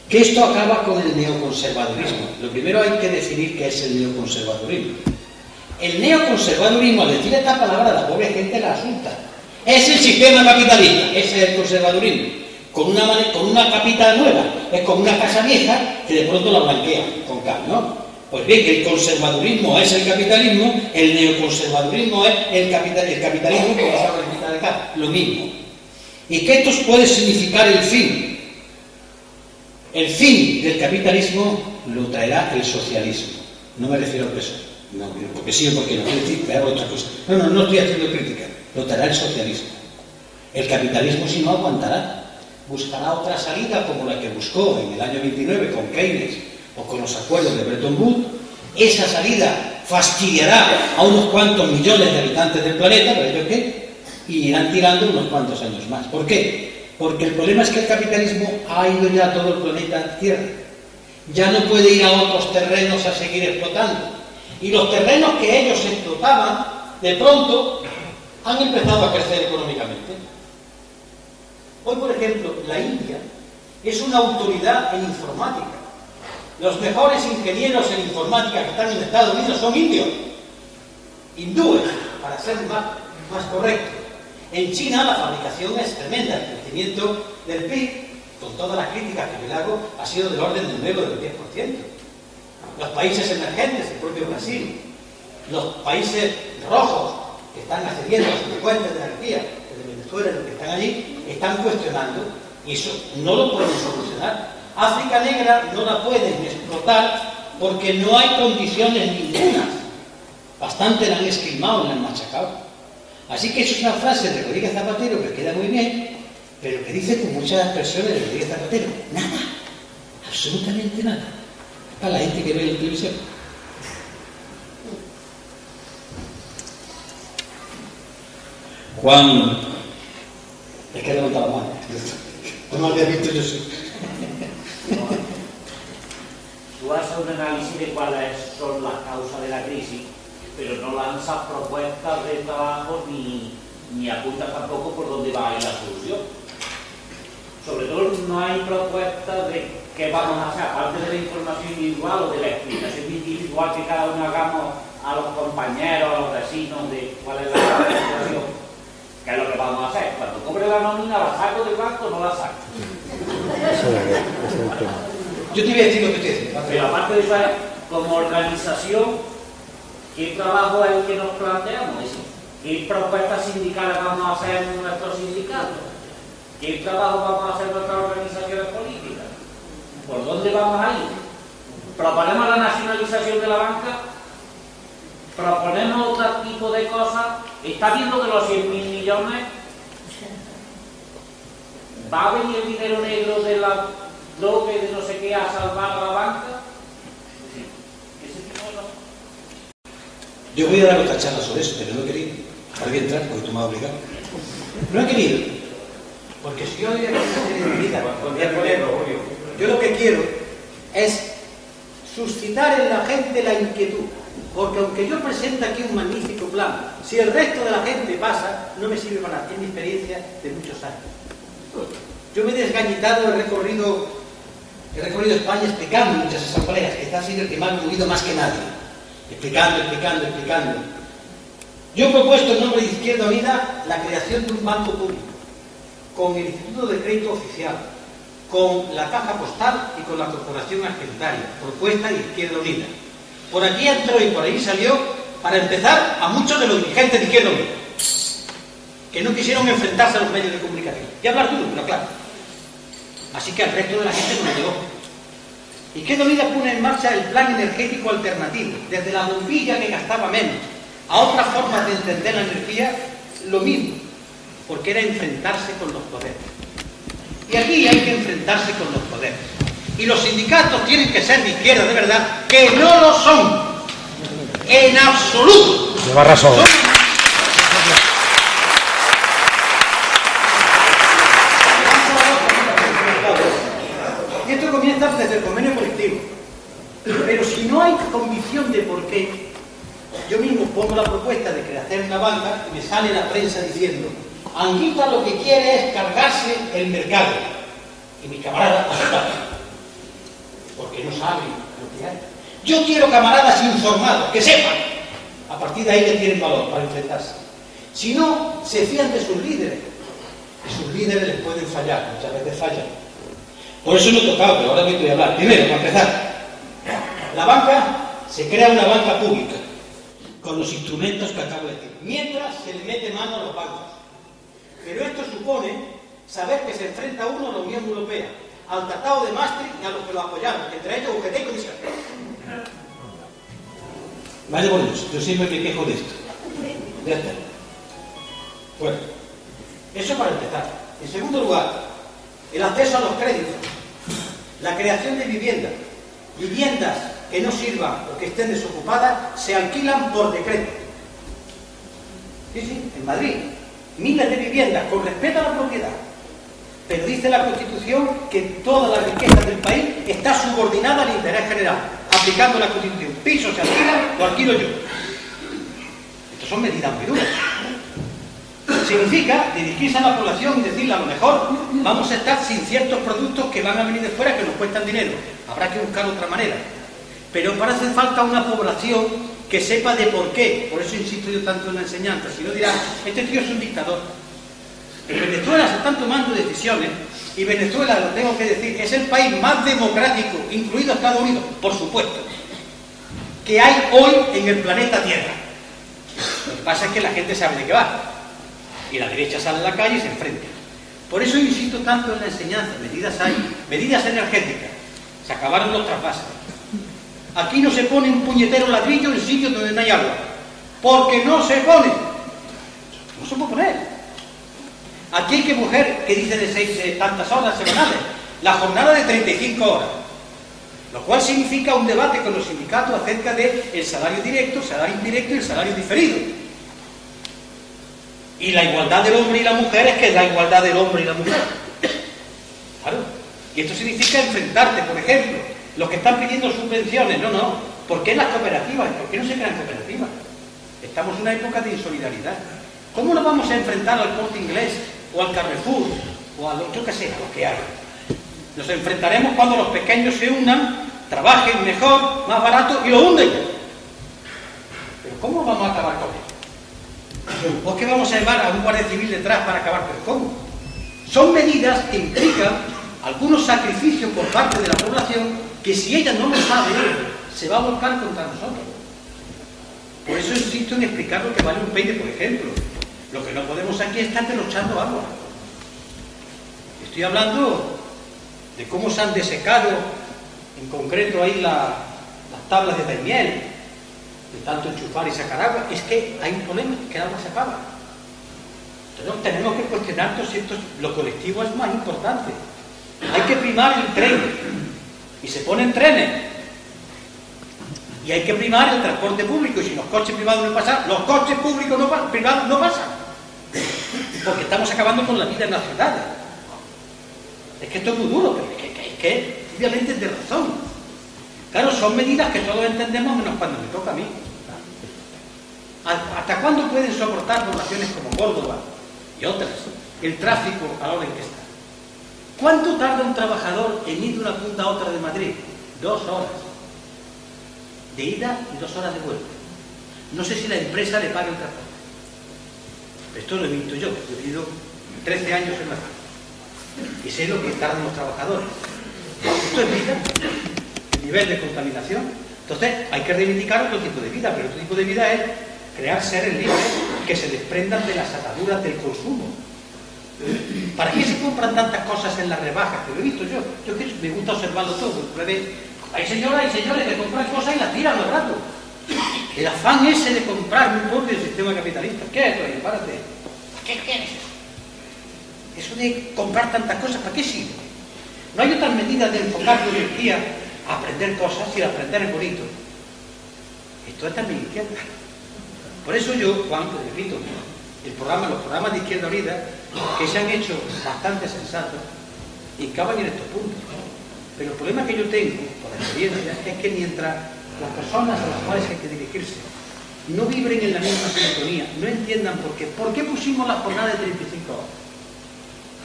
que esto acaba con el neoconservadurismo. Lo primero hay que definir qué es el neoconservadurismo. El neoconservadurismo, al decir esta palabra, la pobre gente la asusta. Es el sistema capitalista, ese es el conservadurismo. Con una capital nueva, es como una casa vieja que de pronto la blanquea con cal, ¿no? Pues bien, el conservadurismo es el capitalismo, el neoconservadurismo es el capitalismo, como se habla en de acá, lo mismo. Y que esto puede significar el fin. El fin del capitalismo lo traerá el socialismo. No me refiero al PSOE, no, porque sí o porque no, quiero decir, hago otra cosa. No estoy haciendo crítica, lo traerá el socialismo. El capitalismo, si no, aguantará. Buscará otra salida como la que buscó en el año 29 con Keynes o con los acuerdos de Bretton Woods. Esa salida fastidiará a unos cuantos millones de habitantes del planeta, ¿pero ellos qué? Y irán tirando unos cuantos años más. ¿Por qué? Porque el problema es que el capitalismo ha ido ya a todo el planeta Tierra. Ya no puede ir a otros terrenos a seguir explotando. Y los terrenos que ellos explotaban, de pronto, han empezado a crecer económicamente. Hoy, por ejemplo, la India es una autoridad en informática. Los mejores ingenieros en informática que están en Estados Unidos son indios. Hindúes, para ser más correcto. En China la fabricación es tremenda. El crecimiento del PIB, con todas las críticas que me hago, ha sido del orden del 9 o del 10%. Los países emergentes, el propio Brasil, los países rojos que están accediendo a sus fuentes de energía, desde Venezuela, los que están allí, están cuestionando, y eso no lo pueden solucionar. África Negra no la pueden explotar porque no hay condiciones ningunas. Bastante la han esquilmado y la han machacado. Así que eso es una frase de Rodríguez Zapatero que queda muy bien, pero que dice con muchas expresiones de Rodríguez Zapatero. Nada, absolutamente nada. Para la gente que ve la televisión. Juan, es que he levantado la mano. No me había visto yo sí. Tú haces un análisis de cuáles son las causas de la crisis, pero no lanzas propuestas de trabajo ni apuntas tampoco por dónde va a ir la solución. Sobre todo no hay propuestas de qué vamos a hacer, aparte de la información individual o de la explicación individual que cada uno hagamos a los compañeros, a los vecinos, de cuál es la situación, qué es lo que vamos a hacer. Cuando cobre la nómina, ¿la saco del banco o no la saco? Yo te voy a decir lo que te dice. Pero aparte de eso, como organización, ¿qué trabajo es el que nos planteamos? ¿Qué propuestas sindicales vamos a hacer en nuestros sindicatos? ¿Qué trabajo vamos a hacer en nuestras organizaciones políticas? ¿Por dónde vamos a ir? ¿Proponemos la nacionalización de la banca? ¿Proponemos otro tipo de cosas? ¿Está viendo que los 100.000 millones va a venir el dinero negro de la droga y de no sé qué a salvar a la banca? Ese tipo de cosas. Yo voy a dar otra charla sobre eso, pero no he querido. Ahora voy a entrar porque tú me has obligado. No he querido. Porque si yo diría que yo lo que quiero es suscitar en la gente la inquietud. Porque aunque yo presente aquí un magnífico plan, si el resto de la gente pasa, no me sirve para nada. Es mi experiencia de muchos años. Yo me he desgañitado, he recorrido España explicando muchas asambleas, que está siendo el que más me ha movido más que nadie. Explicando. Yo he propuesto en nombre de Izquierda Unida la creación de un banco público, con el Instituto de Crédito Oficial, con la Caja Postal y con la Corporación Argentaria, propuesta de Izquierda Unida. Por aquí entró y por ahí salió, para empezar, a muchos de los dirigentes de Izquierda Unida, que no quisieron enfrentarse a los medios de comunicación. Y hablar duro, pero claro. Así que al resto de la gente no le llegó. Izquierda Unida pone en marcha el plan energético alternativo, desde la bombilla que gastaba menos, a otras formas de entender la energía, lo mismo, porque era enfrentarse con los poderes. Y aquí hay que enfrentarse con los poderes. Y los sindicatos tienen que ser de izquierda, de verdad, que no lo son. En absoluto. Lleva razón. Y esto comienza desde el convenio colectivo. Pero si no hay convicción de por qué, yo mismo pongo la propuesta de crear una banca y me sale la prensa diciendo: Anguita lo que quiere es cargarse el mercado. Y mi camarada acepta, porque no saben lo que hay. Yo quiero camaradas informados, que sepan. A partir de ahí que tienen valor para enfrentarse. Si no, se fían de sus líderes. Y sus líderes les pueden fallar, muchas veces fallan. Por eso no he tocado, pero ahora me voy a hablar. Primero, para empezar, la banca, se crea una banca pública, con los instrumentos que acabo de decir, mientras se le mete mano a los bancos. Pero esto supone saber que se enfrenta uno a la Unión Europea, al Tratado de Maastricht y a los que lo apoyaron, entre ellos UGT y Comisión. Vaya por Dios, yo siempre me quejo de esto. Ya está. Bueno, eso para empezar. En segundo lugar, el acceso a los créditos, la creación de viviendas. Viviendas que no sirvan o que estén desocupadas se alquilan por decreto. Sí, en Madrid, miles de viviendas con respeto a la propiedad. Pero dice la Constitución que toda la riqueza del país está subordinada al interés general, aplicando la Constitución. Pisos se alquilan o alquilo yo. Estas son medidas muy duras. Significa dirigirse a la población y decirle: a lo mejor vamos a estar sin ciertos productos que van a venir de fuera que nos cuestan dinero. Habrá que buscar otra manera. Pero para hacer falta una población que sepa de por qué. Por eso insisto yo tanto en la enseñanza. Si no dirán: este tío es un dictador. En Venezuela se están tomando decisiones, y Venezuela, lo tengo que decir, es el país más democrático, incluido Estados Unidos, por supuesto, que hay hoy en el planeta Tierra. Lo que pasa es que la gente sabe de qué va. Y la derecha sale a la calle y se enfrenta. Por eso insisto tanto en la enseñanza. Medidas hay, medidas energéticas. Se acabaron los trasvases. Aquí no se pone un puñetero ladrillo en sitios donde no hay agua. Porque no se pone. No se puede poner. Aquí hay que coger, que dice de tantas horas semanales, la jornada de 35 horas. Lo cual significa un debate con los sindicatos acerca del salario directo, el salario indirecto y el salario diferido. Y la igualdad del hombre y la mujer es que es la igualdad del hombre y la mujer. Claro. Y esto significa enfrentarte, por ejemplo, los que están pidiendo subvenciones. No. ¿Por qué las cooperativas? ¿Por qué no se crean cooperativas? Estamos en una época de insolidaridad. ¿Cómo nos vamos a enfrentar al Corte Inglés o al Carrefour o a lo yo que sé, a lo que hay? Nos enfrentaremos cuando los pequeños se unan, trabajen mejor, más barato y lo hunden. Pero ¿cómo vamos a acabar con esto? ¿Por qué vamos a llevar a un guardia civil detrás para acabar con cómo? Son medidas que implican algunos sacrificios por parte de la población que, si ella no lo sabe, se va a volcar contra nosotros. Por eso insisto en explicar lo que vale un peine, por ejemplo. Lo que no podemos aquí es estar derrochando agua. Estoy hablando de cómo se han desecado, en concreto ahí las tablas de Daimiel, de tanto enchufar y sacar agua. Es que hay un problema, que el agua se acaba. Entonces tenemos que cuestionar si lo colectivo es más importante. Hay que primar el tren, y se ponen trenes. Y hay que primar el transporte público, y si los coches privados no pasan, los coches públicos privados no pasan. Porque estamos acabando con la vida en las ciudades. Es que esto es muy duro, pero es que obviamente es de razón. Claro, son medidas que todos entendemos, menos cuando me toca a mí. ¿Hasta cuándo pueden soportar poblaciones como Córdoba y otras el tráfico a la hora en que está? ¿Cuánto tarda un trabajador en ir de una punta a otra de Madrid? 2 horas. De ida y 2 horas de vuelta. No sé si la empresa le paga el transporte. Esto lo he visto yo he vivido 13 años en la calle. Y sé lo que tardan los trabajadores. Esto es vida, el nivel de contaminación. Entonces hay que reivindicar otro tipo de vida, pero otro tipo de vida es crear seres libres que se desprendan de las ataduras del consumo. ¿Para qué se compran tantas cosas en las rebajas? Que lo he visto yo. Yo que me gusta observarlo todo. Hay señoras y señores que compran cosas y las tiran al rato. El afán ese de comprar muy poco del sistema capitalista. ¿Qué es eso? Párate. ¿Qué es eso? Eso de comprar tantas cosas, ¿para qué sirve? No hay otras medidas de enfocar tu energía a aprender cosas y aprender es bonito. Esto es también izquierda. Por eso yo, Juan, te repito, los programas de Izquierda Unida, que se han hecho bastante sensatos, hincaban en estos puntos. Pero el problema que yo tengo, por experiencia, es que mientras las personas a las cuales hay que dirigirse no vibren en la misma sintonía, no entiendan por qué. ¿Por qué pusimos la jornada de 35 horas?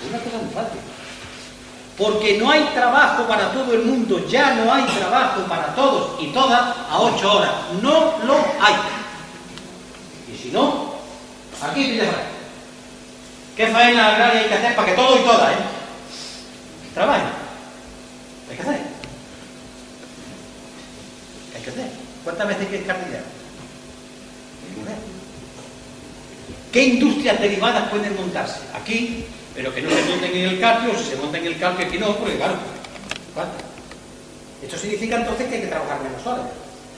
Una cosa muy fácil. Porque no hay trabajo para todo el mundo, ya no hay trabajo para todos y todas a 8 horas. No lo hay. Y si no, aquí pide faena. ¿Qué faena agraria hay que hacer para que todo y todas, trabajen? Hay que hacer. Hay que hacer. ¿Cuántas veces hay que descartar dinero? ¿Qué industrias derivadas pueden montarse? Aquí, pero que no se monten en el Carpio, o si se montan en el Carpio aquí no, porque claro, ¿cuánto? Esto significa entonces que hay que trabajar menos horas.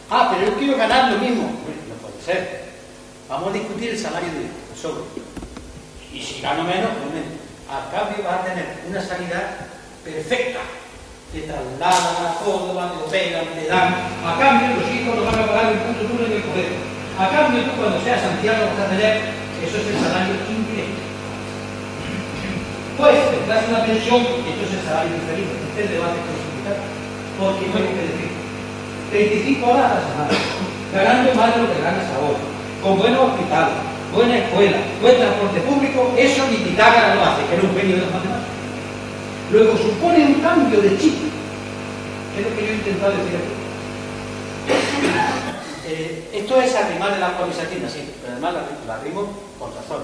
Ah, pero yo quiero ganar lo mismo. No puede ser. Vamos a discutir el salario de sobre. Y si gano menos, pues menos. Al cambio vas a tener una sanidad perfecta. Te trasladan a Córdoba, te operan, te dan. A cambio, los hijos los van a pagar un punto duro en el colegio. A cambio, tú cuando seas Santiago vas a tener, eso es el salario indirecto. Pues te das una pensión, esto es el salario diferido. Este es el debate con los sindicatos. Porque no hay que decir. 35 horas a la semana, ganando más de lo que ganas ahora, con buenos hospitales, buena escuela, buen transporte público, eso ni Pitágoras lo hace, que era un genio de las matemáticas. Luego supone un cambio de chip, que es lo que yo he intentado decir aquí. Esto es arrimar el agua a mis sardina, sí, pero además la arrimo con razón.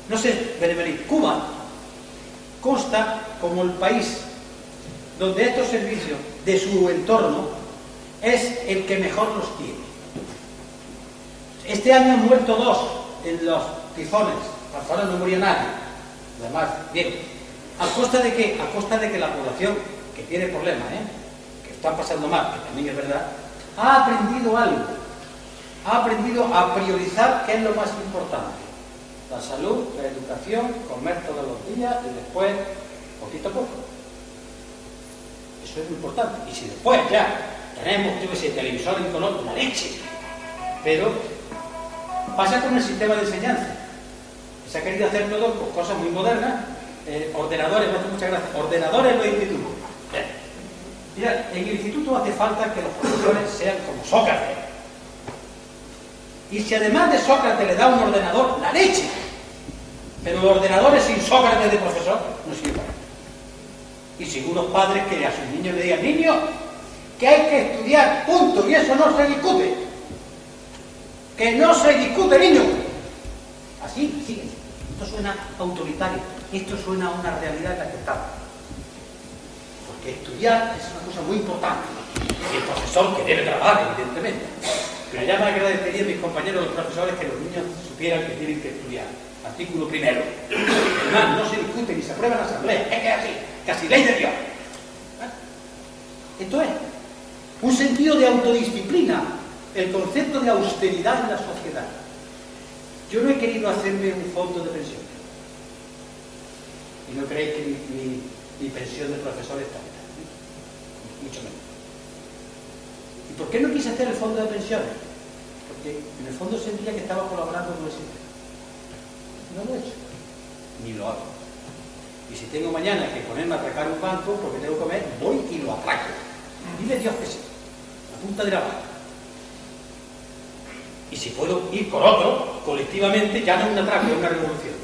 No sé, Benevenir, Cuba consta como el país donde estos servicios de su entorno es el que mejor los tiene. Este año han muerto 2 en los tifones, hasta ahora no moría nadie. Además, bien, ¿a costa de qué? A costa de que la población que tiene problemas, que está pasando mal, que también es verdad, ha aprendido algo. Ha aprendido a priorizar qué es lo más importante. La salud, la educación, comer todos los días y después, poquito a poco. Eso es muy importante. Y si después ya tenemos, yo que sé, televisor en color, la leche. Pero pasa con el sistema de enseñanza. Se ha querido hacer todo con cosas muy modernas. Ordenadores, me hace muchas gracias. Ordenadores en los institutos. Mira, en el instituto hace falta que los profesores sean como Sócrates. Y si además de Sócrates le da un ordenador, la leche. Pero los ordenadores sin Sócrates de profesor no sirven. Y sin unos padres que a sus niños le digan, niños, que hay que estudiar, punto, y eso no se discute. Que no se discute, niños. Así. Esto suena autoritario. Esto suena a una realidad en la que estamos. Porque estudiar es una cosa muy importante. Y el profesor que debe trabajar, evidentemente. Pero ya me agradecería a mis compañeros los profesores que los niños supieran que tienen que estudiar. Artículo primero. Además, no se discute ni se aprueba en la asamblea. Es que es así. Casi ley de Dios. Esto es un sentido de autodisciplina. El concepto de austeridad en la sociedad. Yo no he querido hacerme un fondo de pensión. Y no creéis que mi pensión de profesor está bien. Mucho menos. ¿Y por qué no quise hacer el fondo de pensiones? Porque en el fondo sentía que estaba colaborando con el sistema. No lo he hecho. Ni lo hago. Y si tengo mañana que ponerme a atracar un banco porque tengo que comer, voy y lo atraco. Dile Dios que sí. La punta de la mano. Y si puedo ir con otro, colectivamente, ya no es un atraco, es una revolución.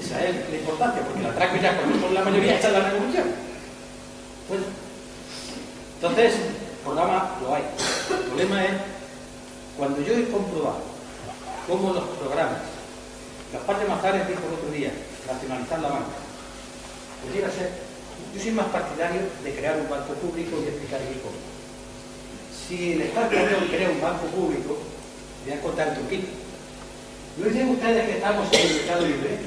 Esa es la importancia, porque el atraco ya, cuando son la mayoría, esa es la revolución. Bueno, entonces, programa lo hay. El problema es, cuando yo he comprobado cómo los programas, Gaspar de Mazares dijo el otro día, racionalizar la banca, pues llega a ser, yo soy más partidario de crear un banco público y explicar el cómo. Si el Estado español crea un banco público, voy a contar un truquito. ¿No dicen ustedes que estamos en el mercado libre?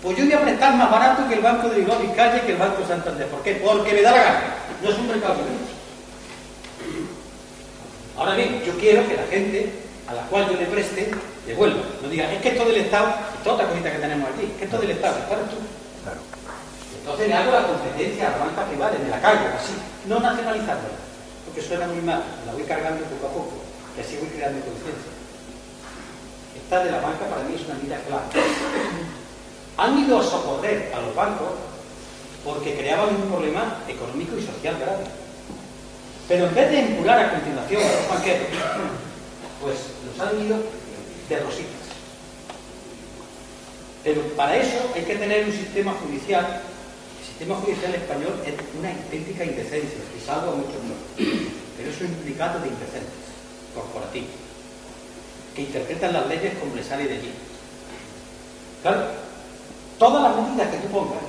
Pues yo voy a prestar más barato que el Banco de Bilbao Vizcaya y que el Banco Santander. ¿Por qué? Porque me da la gana. No es un mercado libre. Ahora bien, yo quiero que la gente a la cual yo le preste, devuelva. No diga, es que esto del Estado, es otra cosita que tenemos aquí, es que esto del Estado, ¿estás tú? Claro. Entonces le hago la competencia a la banca privada, me la cargo, así, no nacionalizarla, porque suena muy mal, me la voy cargando poco a poco, y así voy creando conciencia. Esta de la banca para mí es una medida clara. Han ido a socorrer a los bancos porque creaban un problema económico y social grave. Pero en vez de empujar a continuación a los banqueros, pues los han ido de rositas. Pero para eso hay que tener un sistema judicial. El sistema judicial español es una auténtica indecencia, y salvo a muchos no. Pero es un sindicato de indecentes, corporativos, que interpretan las leyes como les sale de allí. Claro, todas las medidas que tú pongas,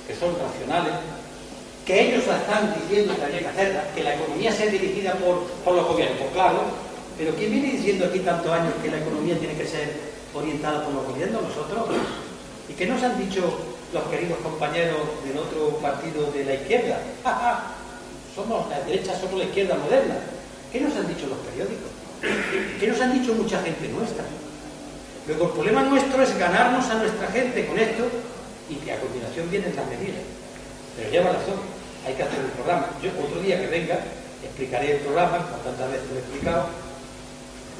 que son racionales, que ellos la están diciendo que había que hacerlas, que la economía sea dirigida por los gobiernos, pues claro, pero ¿quién viene diciendo aquí tantos años que la economía tiene que ser orientada por los gobiernos? Nosotros. ¿Y qué nos han dicho los queridos compañeros del otro partido de la izquierda? Somos la derecha, somos la izquierda moderna. ¿Qué nos han dicho los periódicos? ¿Qué nos han dicho mucha gente nuestra? Luego el problema nuestro es ganarnos a nuestra gente con esto y que a continuación vienen las medidas. Pero lleva razón, hay que hacer un programa. Yo otro día que venga explicaré el programa, como tantas veces lo he explicado,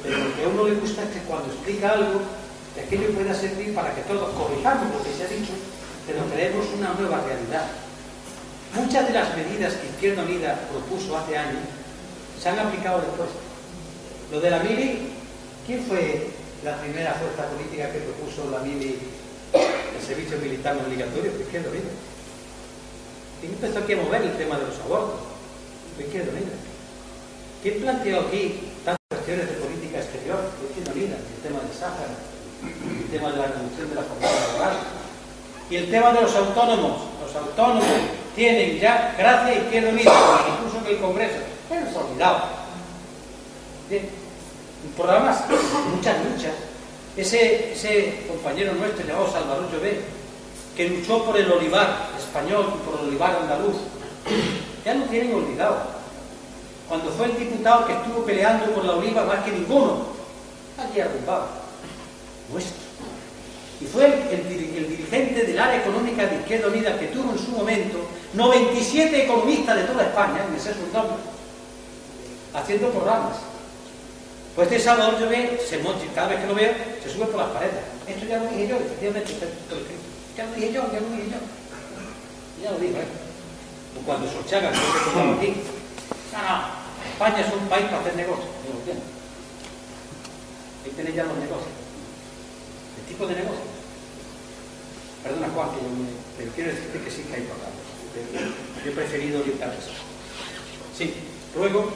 pero lo que a uno le gusta es que cuando explica algo, que aquello pueda servir para que todos corrijamos lo que se ha dicho, pero creemos una nueva realidad. Muchas de las medidas que Izquierda Unida propuso hace años se han aplicado después. Lo de la mili, ¿quién fue la primera fuerza política que propuso la mili, el servicio militar no obligatorio? Izquierda Unida. ¿Quién empezó aquí a mover el tema de los abortos? Izquierda Unida. ¿Quién planteó aquí tantas cuestiones de política exterior? Izquierda Unida. El tema del Sáhara, el tema de la reducción de la jornada laboral y el tema de los autónomos. Los autónomos tienen ya, gracias a Izquierda Unida, incluso que el Congreso, pero se ha olvidado. Bien, programas, muchas luchas. Ese compañero nuestro llamado Salvador Llobet, que luchó por el olivar español y por el olivar andaluz, ya lo tienen olvidado. Cuando fue el diputado que estuvo peleando por la oliva más que ninguno, allí arrumbado, nuestro. Y fue el dirigente del área económica de Izquierda Unida que tuvo en su momento 97 economistas de toda España, me sé sus nombres, haciendo programas. Pues este Salvador Llobet, cada vez que lo veo, se sube por las paredes. Esto ya lo dije yo, efectivamente, está todo escrito. Ya lo dije yo. Ya lo digo, O cuando Solchaga, que se tomaba aquí. No, España es un país para hacer negocios. No lo entiendo. Ahí tenéis ya los negocios. El tipo de negocios. Perdona, Juan, pero quiero decirte que sí que hay programas. Yo he preferido orientar eso. Sí, luego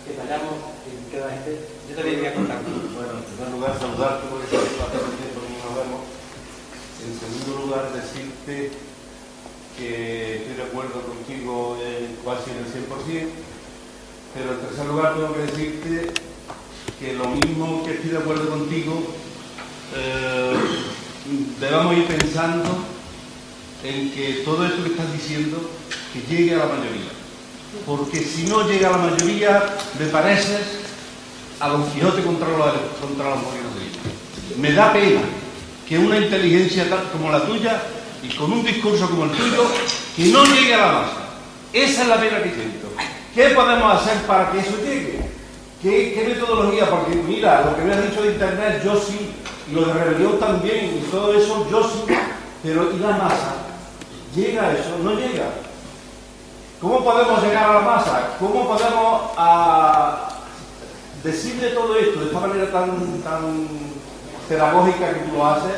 que vayamos, que queda gente. Yo también voy a contar. Bueno, en primer lugar, saludarte porque hace tiempo que no nos vemos. En segundo lugar, decirte que estoy de acuerdo contigo casi en el 100%, pero en tercer lugar tengo que decirte que lo mismo que estoy de acuerdo contigo, debamos ir pensando en que todo esto que estás diciendo que llegue a la mayoría, porque si no llega a la mayoría me pareces a Don Quijote contra los molinos de viento. Me da pena que una inteligencia tal como la tuya y con un discurso como el tuyo, que no llegue a la masa. Esa es la pena que siento. ¿Qué podemos hacer para que eso llegue? ¿Qué metodología? Porque mira, lo que me has dicho de internet, yo sí, y lo de rebelión también, y todo eso, yo sí, pero ¿y la masa? ¿Llega eso? No llega. ¿Cómo podemos llegar a la masa? ¿Cómo podemos decirle todo esto de esta manera tan pedagógica que tú lo haces,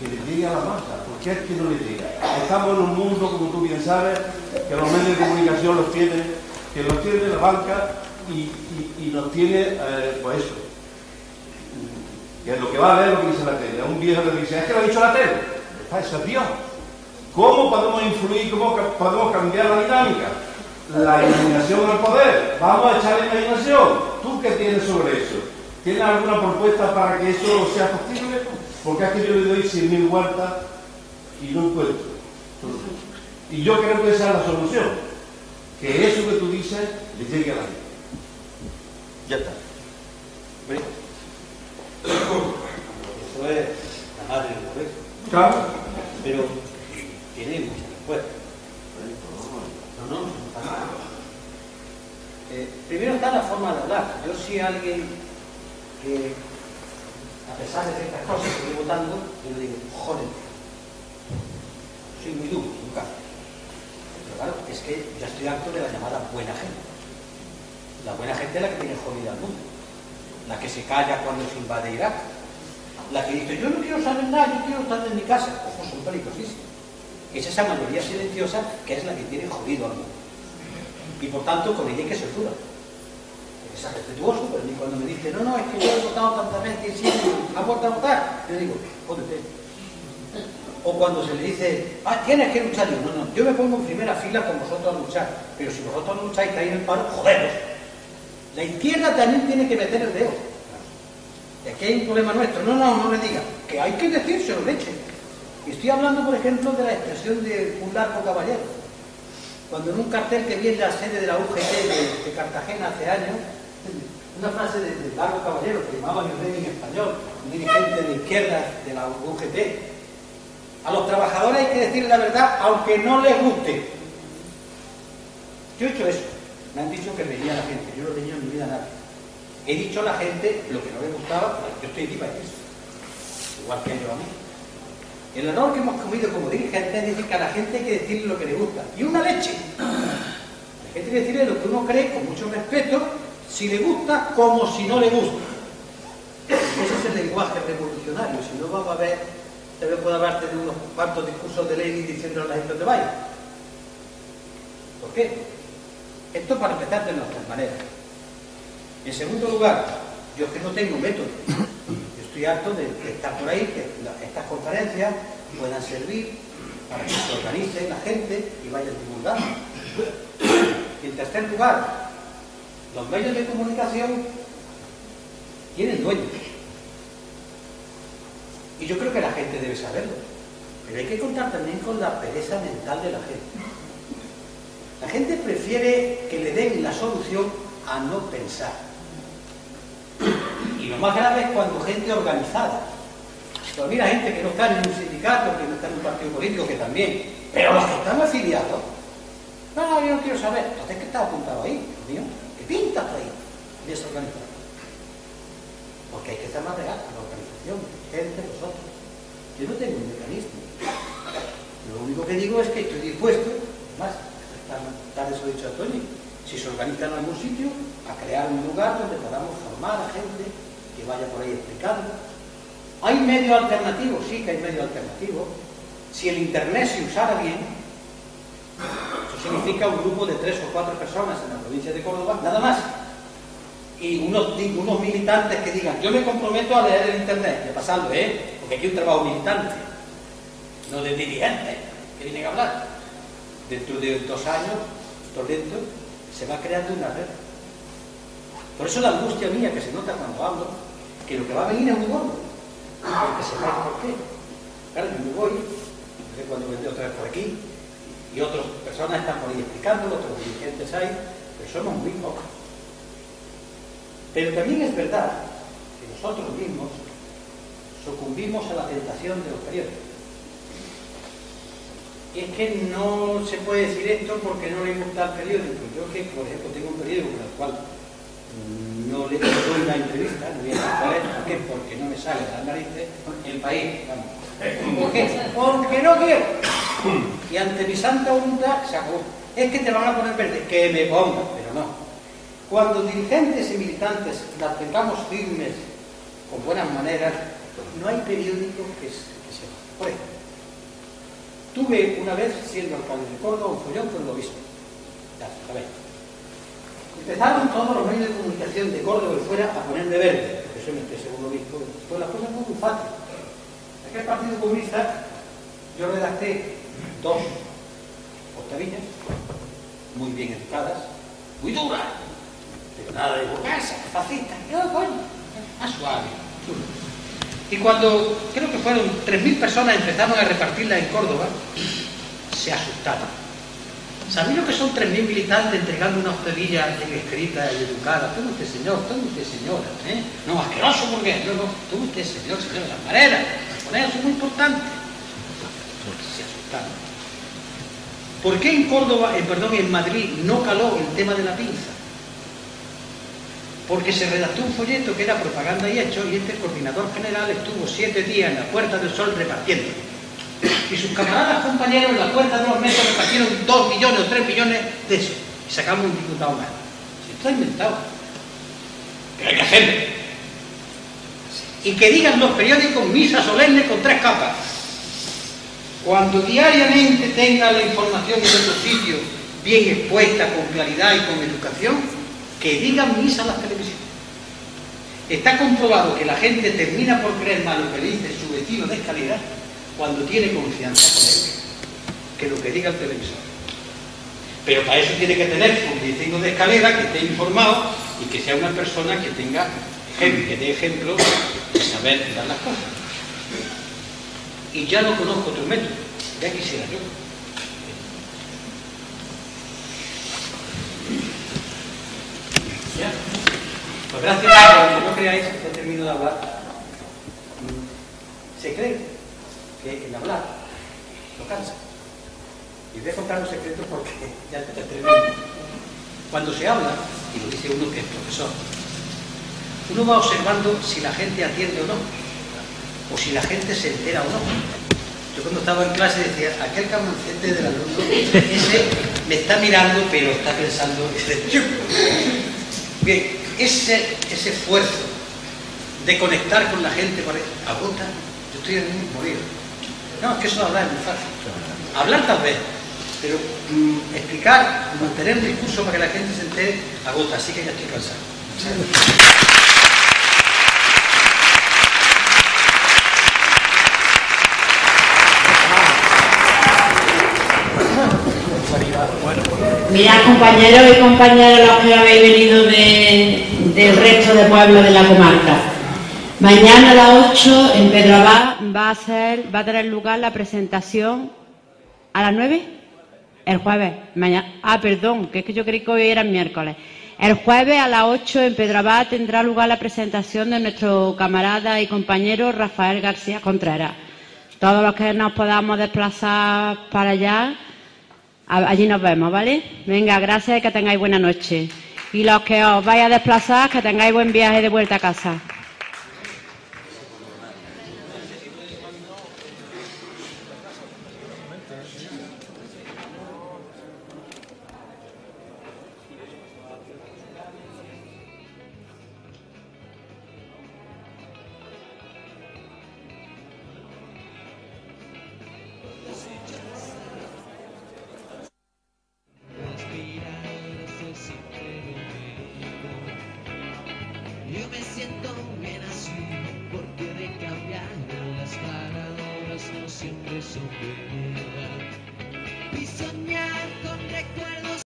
que le llegue a la masa? ¿Por qué es que no le llega? Estamos en un mundo, como tú bien sabes, que los medios de comunicación los tienen, que los tiene la banca y los tiene, pues eso, que es lo que va a ver lo que dice la tele. A un viejo le dice, es que lo ha dicho la tele. Eso es Dios. ¿Cómo podemos influir, cómo podemos cambiar la dinámica? La imaginación al poder. Vamos a echar la imaginación. ¿Tú qué tienes sobre eso? ¿Tienes alguna propuesta para que eso sea posible? Porque es que yo le doy 100.000 vueltas y no encuentro. Y yo creo que esa es la solución. Que eso que tú dices le llegue a la gente. Ya está. Eso es la madre del poder. Claro. Pero tiene muchas respuestas. No pasa nada. Primero está la forma de hablar. Yo si alguien que, a pesar de ciertas cosas que estoy votando, yo le digo, joder, soy muy duro, nunca. Pero claro, es que ya estoy harto de la llamada buena gente. La buena gente es la que tiene jodida al mundo. La que se calla cuando se invade Irak. La que dice, yo no quiero saber nada, yo quiero estar en mi casa. Ojo, son peligrosísimos. Es esa mayoría silenciosa que es la que tiene jodido al mundo. Y por tanto, con ella hay que ser dura. Hay que ser respetuoso, pero ni cuando me dice, no, es que yo he votado tantas veces y sí, ¿ha vuelto a votar? Yo digo, jódete. O cuando se le dice, tienes que luchar. Yo, no, yo me pongo en primera fila con vosotros a luchar, pero si vosotros no lucháis, estáis en el paro, joderos. La izquierda también tiene que meter el dedo. Y aquí hay un problema nuestro. No le diga, que hay que decírselo, leche. Y estoy hablando, por ejemplo, de la expresión de un largo caballero. Cuando en un cartel que vi en la sede de la UGT de Cartagena hace años, una frase de largo caballero que llamaba Rey en español, un dirigente de izquierda de la UGT. A los trabajadores hay que decirles la verdad, aunque no les guste. Yo he hecho eso. Me han dicho que reñía a la gente. Yo no reñía en mi vida a nadie. He dicho a la gente lo que no le gustaba, yo estoy aquí para eso. Igual que ellos a mí. El error que hemos comido como dirigentes es decir que a la gente hay que decirle lo que le gusta. Y una leche. A la gente hay que decirle lo que uno cree, con mucho respeto, si le gusta como si no le gusta. Ese es el lenguaje revolucionario. Si no, vamos a ver, también puedo hablarte de unos cuantos discursos de Lenin diciendo a la gente dónde vaya. ¿Por qué? Esto para empezar de nuestras maneras. En segundo lugar, yo que no tengo método. Yo estoy harto de estar por ahí, que estas conferencias puedan servir para que se organice la gente y vayan divulgando. Y en tercer lugar, los medios de comunicación tienen dueños. Y yo creo que la gente debe saberlo. Pero hay que contar también con la pereza mental de la gente. La gente prefiere que le den la solución a no pensar. Y lo más grave es cuando gente organizada. Pero mira, gente que no está en un sindicato, que no está en un partido político, que también. Pero los que están afiliados, no, yo no quiero saber. Entonces, ¿qué está apuntado ahí? Dios mío, ¿qué pintas ahí? Desorganizado. Porque hay que estar más real a la organización, gente, vosotros. Yo no tengo un mecanismo. Lo único que digo es que estoy dispuesto, además, tarde se lo he dicho a Tony, si se organiza en algún sitio, a crear un lugar donde podamos formar a gente que vaya por ahí explicando. ¿Hay medio alternativo? Sí que hay medio alternativo. Si el internet se usara bien, eso significa un grupo de 3 o 4 personas en la provincia de Córdoba, nada más. Y unos militantes que digan, yo me comprometo a leer el internet, de pasando, porque aquí hay un trabajo militante, no de dirigentes que vienen a hablar. Dentro de 2 años, dentro, se va creando una red. Por eso la angustia mía que se nota cuando hablo, que lo que va a venir es muy gordo. Porque sepáis por qué. Claro, yo me voy, no sé cuándo vendré otra vez por aquí, y otras personas están por ahí explicando, otros dirigentes hay, pero somos muy pocos. Pero también es verdad que nosotros mismos sucumbimos a la tentación de los periódicos. Y es que no se puede decir esto porque no le gusta al periódico. Yo que, por ejemplo, tengo un periódico con el cual no le doy una entrevista, no voy a decir cuál es, ¿por qué? Porque no me sale de las narices El País. Vamos. ¿Por qué? Porque no quiero. Y ante mi santa voluntad se acabó. Es que te van a poner verde, que me pongan, pero no. Cuando dirigentes y militantes las tengamos firmes, con buenas maneras, no hay periódico que se va. Por ejemplo, tuve una vez, siendo alcalde de Córdoba, un follón con el obispo. Ya, a ver. Empezaron todos los medios de comunicación de Córdoba y fuera a poner de verde, porque soy el segundo obispo. Pues la cosa fue muy fácil. Aquí el Partido Comunista, yo redacté 2 octavillas, muy bien educadas, muy duras, pero nada de burguesa, fascista, no, coño, más suave. Y cuando creo que fueron 3.000 personas empezaron a repartirla en Córdoba, se asustaron. ¿Sabéis lo que son 3.000 militantes entregando una octavilla bien escrita y educada? Tome usted, señor, tome usted, señora. No, asqueroso burgués. No, tome usted, señor, señora. Las maneras, las maneras son muy importantes. Se asustaron. ¿Por qué en Córdoba, en Madrid, no caló el tema de la pinza? Porque se redactó un folleto que era propaganda y hecho, y este coordinador general estuvo 7 días en la Puerta del Sol repartiendo. Y sus camaradas compañeros en la Puerta de los Metros repartieron 2 millones o 3 millones de eso. Y sacamos un diputado más. Si está inventado. Pero hay que hacerlo. Y que digan los periódicos misa solemne con 3 capas. Cuando diariamente tenga la información en otro sitio bien expuesta, con claridad y con educación, que digan misa a las televisiones. Está comprobado que la gente termina por creer más lo que le dice su vecino de escalera cuando tiene confianza con él, que lo que diga el televisor. Pero para eso tiene que tener un vecino de escalera que esté informado y que sea una persona que tenga que dé ejemplo de saber dar las cosas. Y ya no conozco otro método, ya quisiera yo. ¿Ya? Pues gracias a que no creáis que termino de hablar. Se cree que el hablar lo cansa. Y voy a contar un secreto porque ya te termino. Cuando se habla, y lo dice uno que es profesor, uno va observando si la gente atiende o no, o si la gente se entera o no. Yo cuando estaba en clase decía, aquel cabroncete del alumno, ese me está mirando pero está pensando, bien, ese esfuerzo de conectar con la gente agota. Yo estoy en un morido. No, es que eso de hablar es muy fácil. Hablar tal vez, pero explicar, mantener un discurso para que la gente se entere, agota, así que ya estoy cansado. Mirad, compañeros y compañeras, los que habéis venido del resto de pueblos de la comarca. Mañana a las 8 en Pedro Abad va a tener lugar la presentación. ¿A las 9? El jueves. Mañana. Perdón, que es que yo creí que hoy era el miércoles. El jueves a las 8 en Pedro Abad tendrá lugar la presentación de nuestro camarada y compañero Rafael García Contreras. Todos los que nos podamos desplazar para allá, allí nos vemos, ¿vale? Venga, gracias y que tengáis buena noche. Y los que os vais a desplazar, que tengáis buen viaje de vuelta a casa. Yo me siento bien así, porque de cambiar las palabras no siempre son bien.